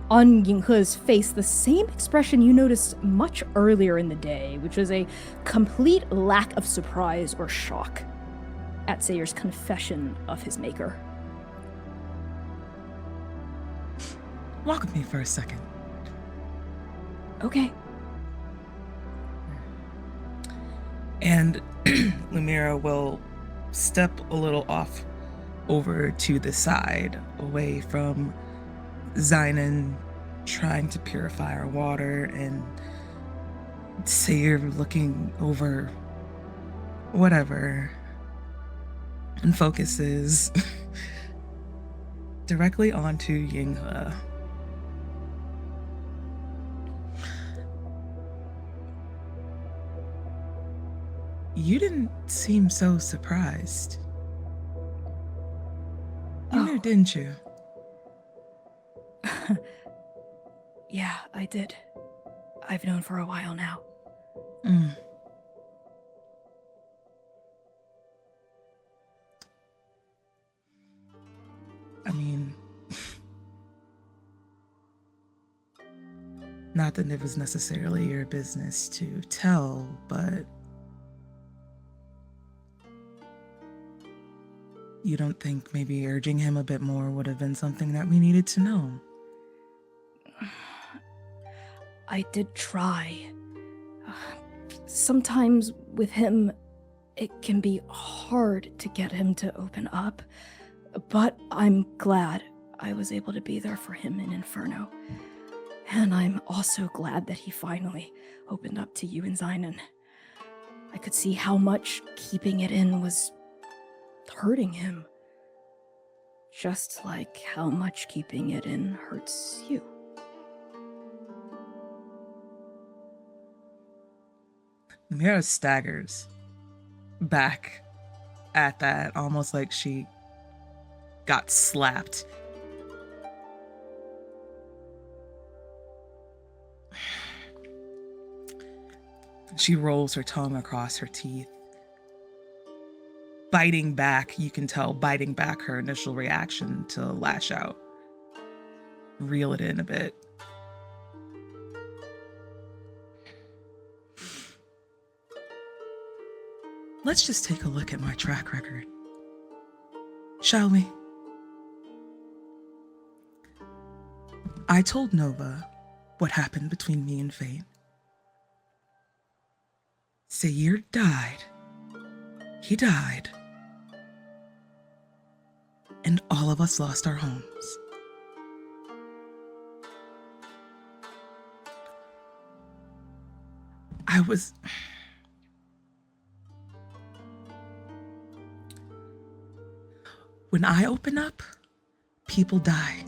on Yinghe's face the same expression you noticed much earlier in the day, which was a complete lack of surprise or shock at Seir's confession of his maker. Walk with me for a second. Okay. And Lumièra will step a little off over to the side, away from Xainan trying to purify our water and Seir looking over whatever, and focuses directly onto Yinghe. You didn't seem so surprised. You knew, didn't you? Yeah, I did. I've known for a while now. I mean, not that it was necessarily your business to tell, but you don't think maybe urging him a bit more would have been something that we needed to know? I did try. Sometimes with him, it can be hard to get him to open up, but I'm glad I was able to be there for him in Inferno. And I'm also glad that he finally opened up to you and Xainan. I could see how much keeping it in was hurting him. Just like how much keeping it in hurts you. Lumièra staggers back at that, almost like she got slapped. She rolls her tongue across her teeth, biting back. You can tell, biting back her initial reaction to lash out. Reel it in a bit. Let's just take a look at my track record, shall we? I told Nova what happened between me and Fate. Seir died. He died. And all of us lost our homes. When I open up, people die.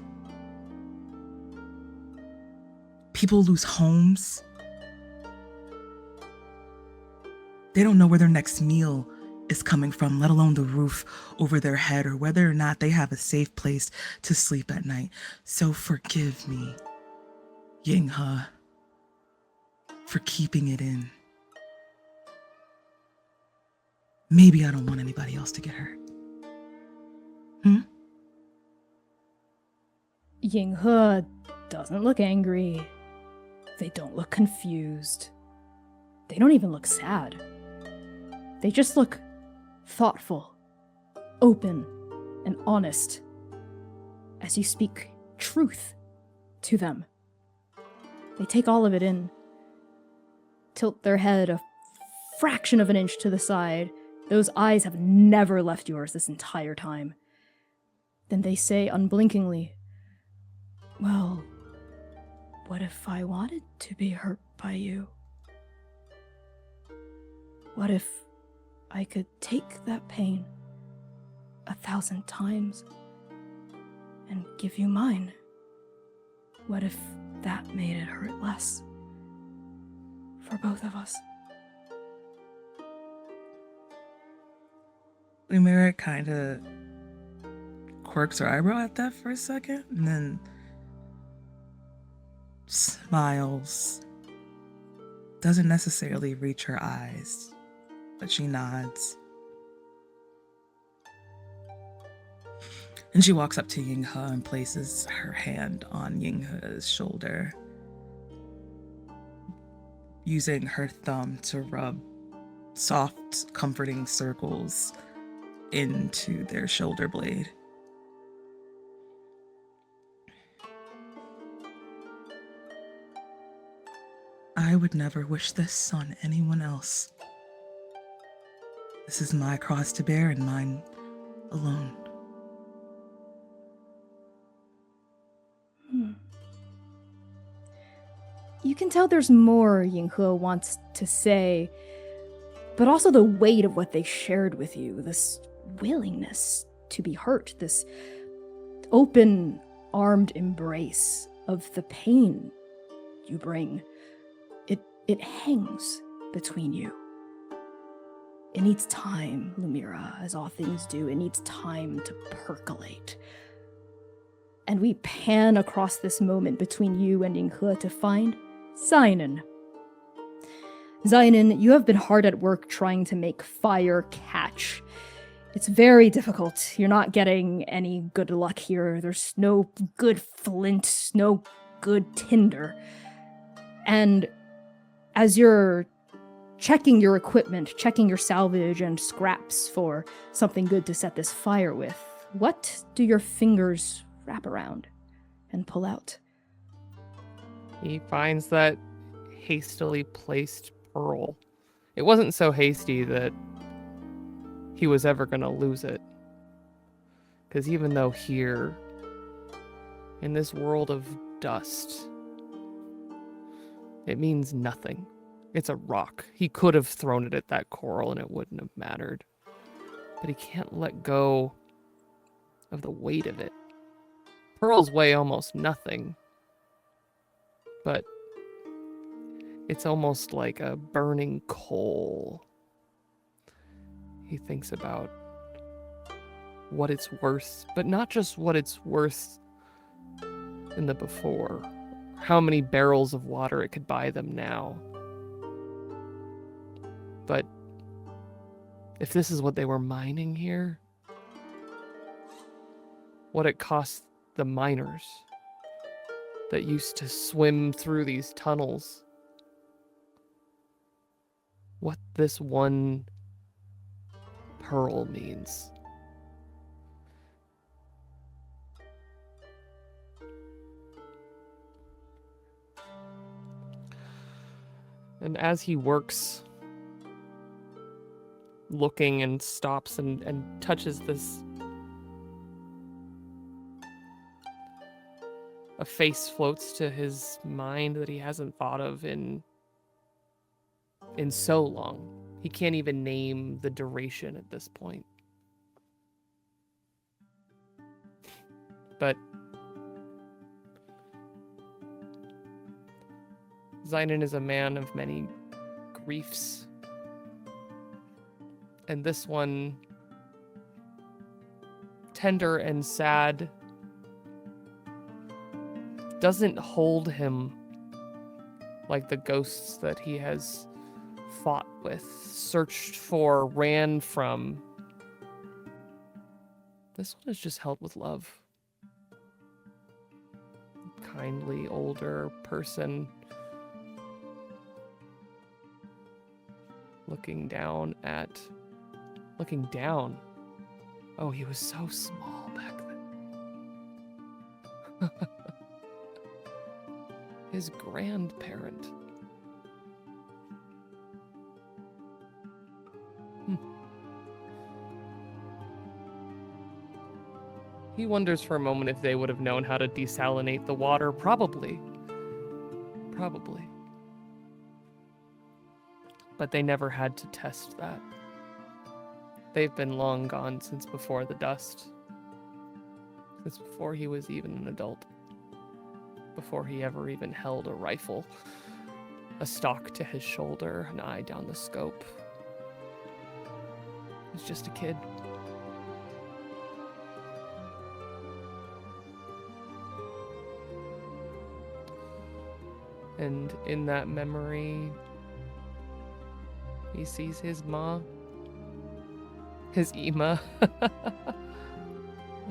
People lose homes. They don't know where their next meal is coming from, let alone the roof over their head or whether or not they have a safe place to sleep at night. So forgive me, Yinghe, for keeping it in. Maybe I don't want anybody else to get hurt. Yinghe doesn't look angry. They don't look confused. They don't even look sad. They just look thoughtful, open, and honest as you speak truth to them. They take all of it in, tilt their head a fraction of an inch to the side. Those eyes have never left yours this entire time. Then they say unblinkingly, "Well, what if I wanted to be hurt by you? What if I could take that pain 1,000 times and give you mine? What if that made it hurt less for both of us?" Lumièra kind of quirks her eyebrow at that for a second and then smiles. Doesn't necessarily reach her eyes, but she nods. And she walks up to Yinghe and places her hand on Yinghe's shoulder, using her thumb to rub soft, comforting circles into their shoulder blade. I would never wish this on anyone else. This is my cross to bear and mine alone. You can tell there's more Yinghe wants to say, but also the weight of what they shared with you, this willingness to be hurt, this open-armed embrace of the pain you bring. It hangs between you. It needs time, Lumièra, as all things do. It needs time to percolate. And we pan across this moment between you and Yinghe to find Xainan. Xainan, you have been hard at work trying to make fire catch. It's very difficult. You're not getting any good luck here. There's no good flint, no good tinder. And as you're checking your equipment, checking your salvage and scraps for something good to set this fire with, what do your fingers wrap around and pull out? He finds that hastily placed pearl. It wasn't so hasty that he was ever going to lose it. Because even though here, in this world of dust, it means nothing. It's a rock. He could have thrown it at that coral and it wouldn't have mattered. But he can't let go of the weight of it. Pearls weigh almost nothing. But it's almost like a burning coal. He thinks about what it's worth, but not just what it's worth in the before. How many barrels of water it could buy them now. But if this is what they were mining here, what it cost the miners that used to swim through these tunnels, what this one pearl means. And as he works, looking and stops and touches this, a face floats to his mind that he hasn't thought of in so long. He can't even name the duration at this point. But Xainan is a man of many griefs. And this one, tender and sad, doesn't hold him like the ghosts that he has fought with, searched for, ran from. This one is just held with love. Kindly older person looking down. Oh, he was so small back then. His grandparent. He wonders for a moment if they would have known how to desalinate the water. Probably. But they never had to test that. They've been long gone since before the dust. Since before he was even an adult. Before he ever even held a rifle. A stock to his shoulder, an eye down the scope. He was just a kid. And in that memory, he sees his ma, his Ima,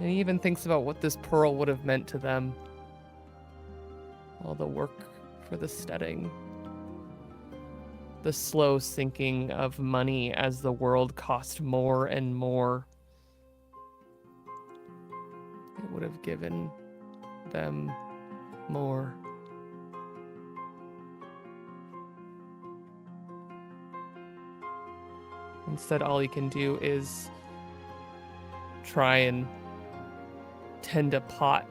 And he even thinks about what this pearl would have meant to them. All the work for the steading. The slow sinking of money as the world cost more and more. It would have given them more. Instead, all he can do is try and tend a pot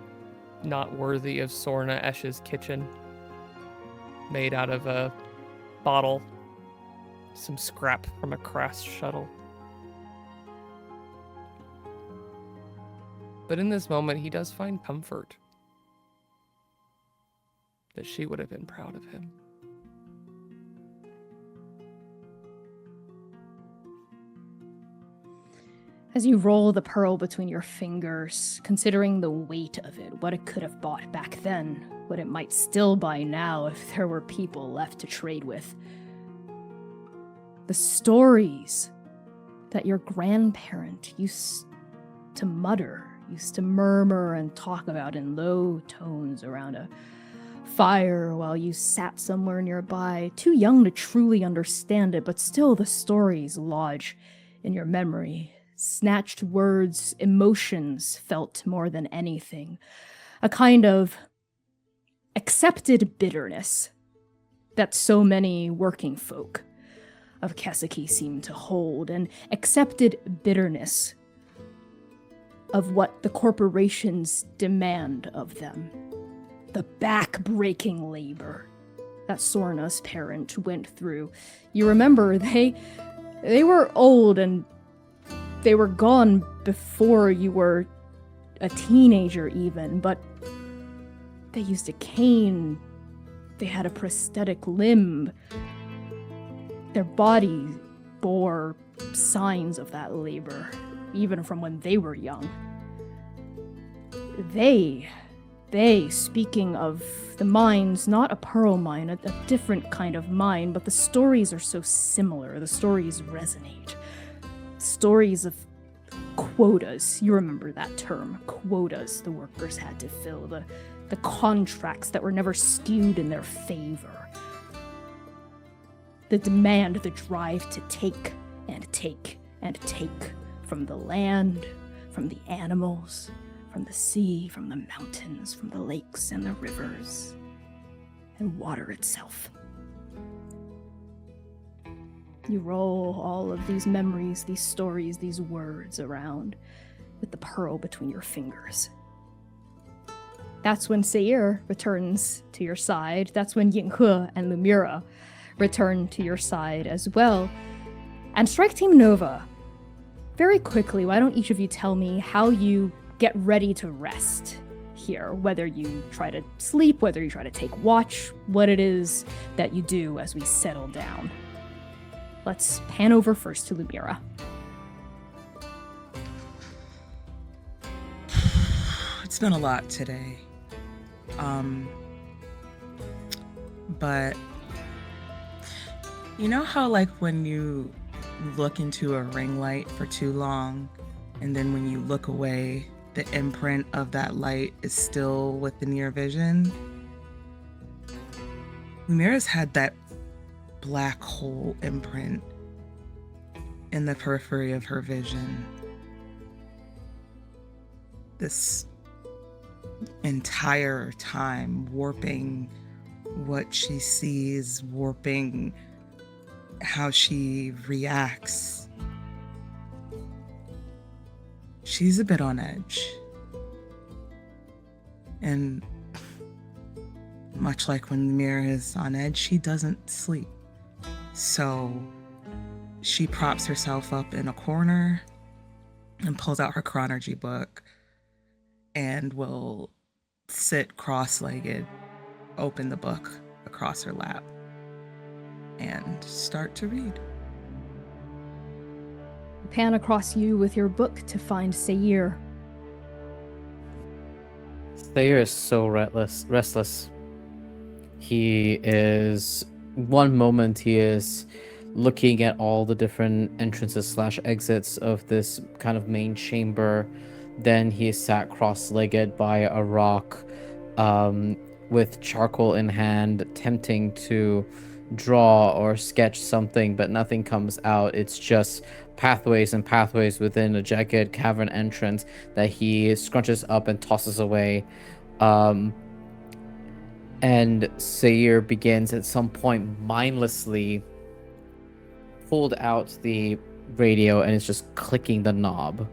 not worthy of Xainan Esch's kitchen, made out of a bottle, some scrap from a crashed shuttle. But in this moment, he does find comfort that she would have been proud of him. As you roll the pearl between your fingers, considering the weight of it, what it could have bought back then, what it might still buy now if there were people left to trade with. The stories that your grandparent used to mutter, used to murmur and talk about in low tones around a fire while you sat somewhere nearby, too young to truly understand it, but still the stories lodge in your memory. Snatched words, emotions felt more than anything. A kind of accepted bitterness that so many working folk of Kesaki seem to hold, an accepted bitterness of what the corporations demand of them. The back-breaking labor that Xainan's parent went through. You remember, they were old and they were gone before you were a teenager even, but they used a cane, they had a prosthetic limb. Their bodies bore signs of that labor, even from when they were young. They, speaking of the mines, not a pearl mine, a different kind of mine, but the stories are so similar, the stories resonate. Stories of quotas, you remember that term, quotas the workers had to fill, the contracts that were never skewed in their favor. The demand, the drive to take and take and take from the land, from the animals, from the sea, from the mountains, from the lakes and the rivers, and water itself. You roll all of these memories, these stories, these words around with the pearl between your fingers. That's when Seir returns to your side. That's when Yinghe and Lumièra return to your side as well. And Strike Team Nova, very quickly, why don't each of you tell me how you get ready to rest here? Whether you try to sleep, whether you try to take watch, what it is that you do as we settle down. Let's pan over first to Lumièra. It's been a lot today. But you know how like when you look into a ring light for too long, and then when you look away, the imprint of that light is still within your vision? Lumièra's had that black hole imprint in the periphery of her vision. This entire time warping what she sees, warping how she reacts. She's a bit on edge. And much like when Lumièra is on edge, she doesn't sleep. So she props herself up in a corner and pulls out her chronology book and will sit cross-legged, open the book across her lap, and start to read. Pan across you with your book to find Seir. Seir is so restless. He is, one moment he is looking at all the different entrances / exits of this kind of main chamber. Then he sat cross-legged by a rock, with charcoal in hand, attempting to draw or sketch something, but nothing comes out. It's just pathways and pathways within a jagged cavern entrance that he scrunches up and tosses away. And Seir begins at some point mindlessly pulled out the radio and is just clicking the knob,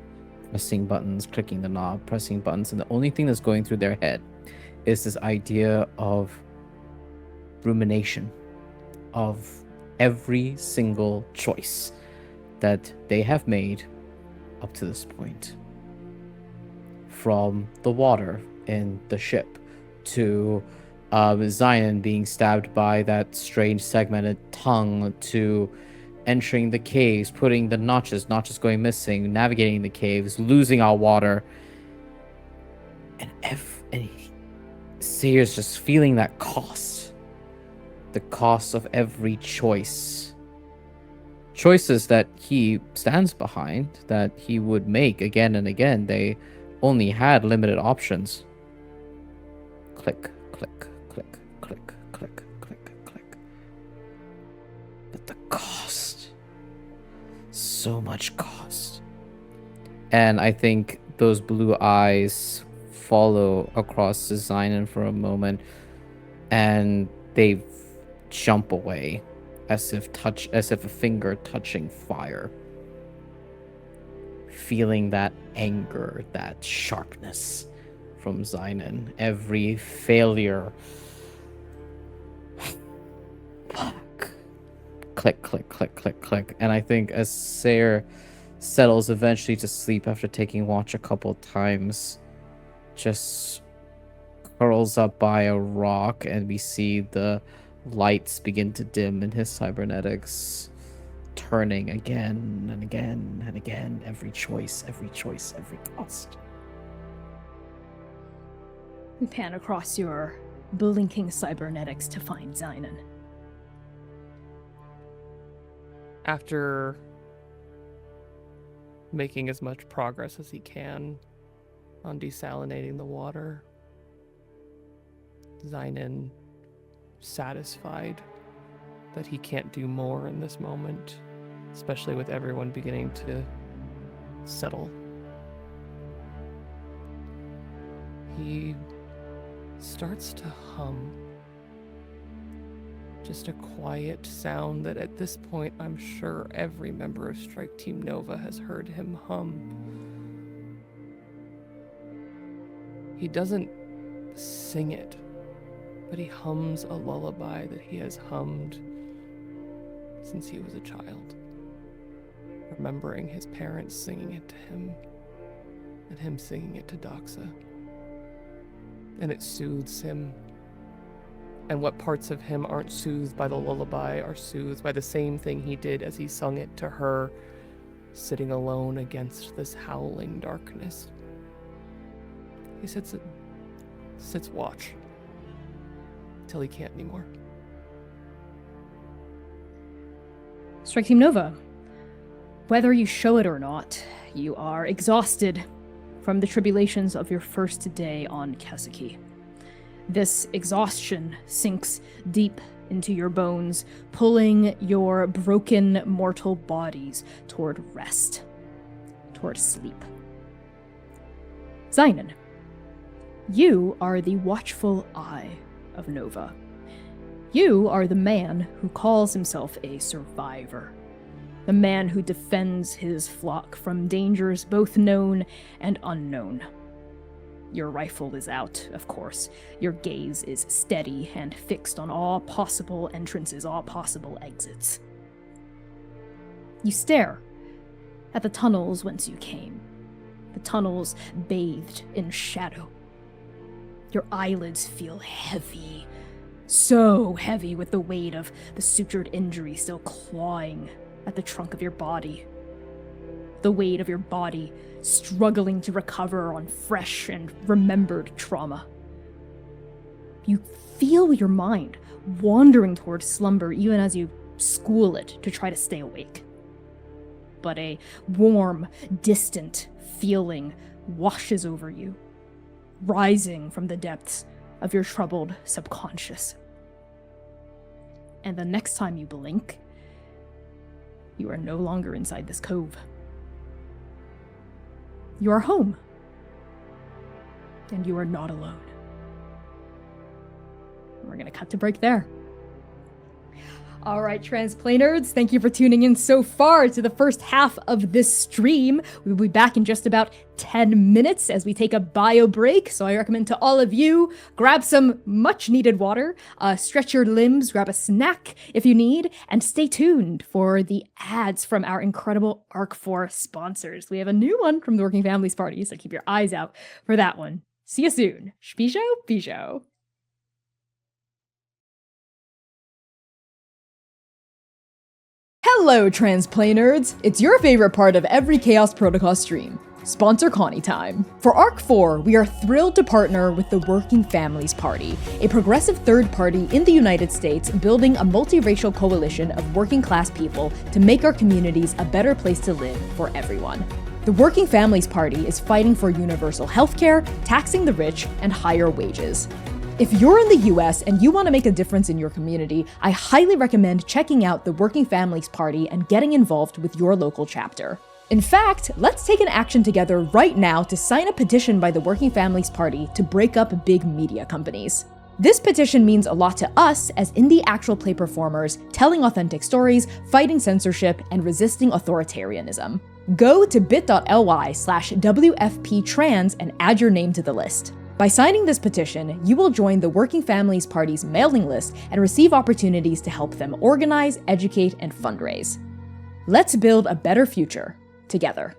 pressing buttons, clicking the knob, pressing buttons, and the only thing that's going through their head is this idea of rumination of every single choice that they have made up to this point. From the water in the ship to Xainan being stabbed by that strange segmented tongue, to entering the caves, putting the notches going missing, navigating the caves, losing our water, and Seir's just feeling that cost. The cost of every choice. Choices that he stands behind, that he would make again and again. They only had limited options. Click, click, click, click, click, click, click. But the cost. So much cost. And I think those blue eyes follow across Xainan for a moment, and they jump away as if a finger touching fire, feeling that anger, that sharpness from Xainan. Every failure, click, click, click, click, click. And I think as Seir settles eventually to sleep after taking watch a couple times, just curls up by a rock, and we see the lights begin to dim in his cybernetics, turning again and again and again. Every choice, every cost. We pan across your blinking cybernetics to find Xainan. After making as much progress as he can on desalinating the water, Xainan, satisfied that he can't do more in this moment, especially with everyone beginning to settle. He starts to hum. Just a quiet sound that at this point I'm sure every member of Strike Team Nova has heard him hum. He doesn't sing it, but he hums a lullaby that he has hummed since he was a child, remembering his parents singing it to him and him singing it to Doxa. And it soothes him. And what parts of him aren't soothed by the lullaby are soothed by the same thing he did as he sung it to her, sitting alone against this howling darkness. He sits watch till he can't anymore. Strike Team Nova, whether you show it or not, you are exhausted from the tribulations of your first day on Kaseki. This exhaustion sinks deep into your bones, pulling your broken mortal bodies toward rest, toward sleep. Xainan, you are the watchful eye of Nova. You are the man who calls himself a survivor, the man who defends his flock from dangers both known and unknown. Your rifle is out, of course. Your gaze is steady and fixed on all possible entrances, all possible exits. You stare at the tunnels whence you came, the tunnels bathed in shadow. Your eyelids feel heavy, so heavy with the weight of the sutured injury still clawing at the trunk of your body. The weight of your body struggling to recover on fresh and remembered trauma. You feel your mind wandering toward slumber even as you school it to try to stay awake. But a warm, distant feeling washes over you, rising from the depths of your troubled subconscious. And the next time you blink, you are no longer inside this cove. You are home. And you are not alone. We're gonna cut to break there. All right, Transplay Nerds, thank you for tuning in so far to the first half of this stream. We'll be back in just about 10 minutes as we take a bio break. So I recommend to all of you, grab some much needed water, stretch your limbs, grab a snack if you need, and stay tuned for the ads from our incredible Arc 4 sponsors. We have a new one from the Working Families Party, so keep your eyes out for that one. See you soon. Shpisho, bisho. Hello, Transplay Nerds! It's your favorite part of every Chaos Protocol stream. Sponsor Connie time. For Arc 4, we are thrilled to partner with the Working Families Party, a progressive third party in the United States building a multiracial coalition of working class people to make our communities a better place to live for everyone. The Working Families Party is fighting for universal healthcare, taxing the rich, and higher wages. If you're in the US and you want to make a difference in your community, I highly recommend checking out the Working Families Party and getting involved with your local chapter. In fact, let's take an action together right now to sign a petition by the Working Families Party to break up big media companies. This petition means a lot to us as indie actual play performers telling authentic stories, fighting censorship, and resisting authoritarianism. Go to bit.ly/WFPtrans and add your name to the list. By signing this petition, you will join the Working Families Party's mailing list and receive opportunities to help them organize, educate, and fundraise. Let's build a better future together.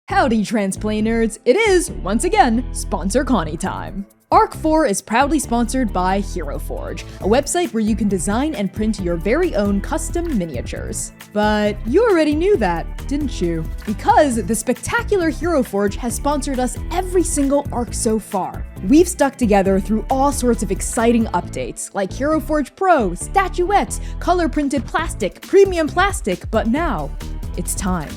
Howdy, Transplay Nerds! It is, once again, Sponsor Connie time. Arc 4 is proudly sponsored by Hero Forge, a website where you can design and print your very own custom miniatures. But you already knew that, didn't you? Because the spectacular Hero Forge has sponsored us every single arc so far. We've stuck together through all sorts of exciting updates, like Hero Forge Pro, statuettes, color-printed plastic, premium plastic, but now, it's time.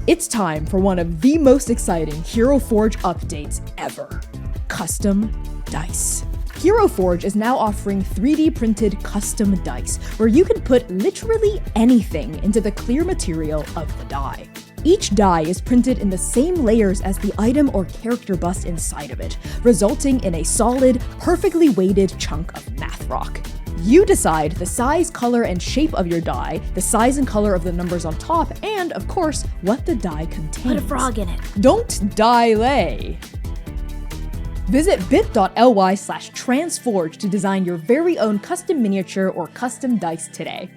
It's time for one of the most exciting Hero Forge updates ever. Custom dice. Hero Forge is now offering 3D printed custom dice, where you can put literally anything into the clear material of the die. Each die is printed in the same layers as the item or character bust inside of it, resulting in a solid, perfectly weighted chunk of math rock. You decide the size, color, and shape of your die, the size and color of the numbers on top, and, of course, what the die contains. Put a frog in it. Don't die-lay! Visit bit.ly/transforge to design your very own custom miniature or custom dice today.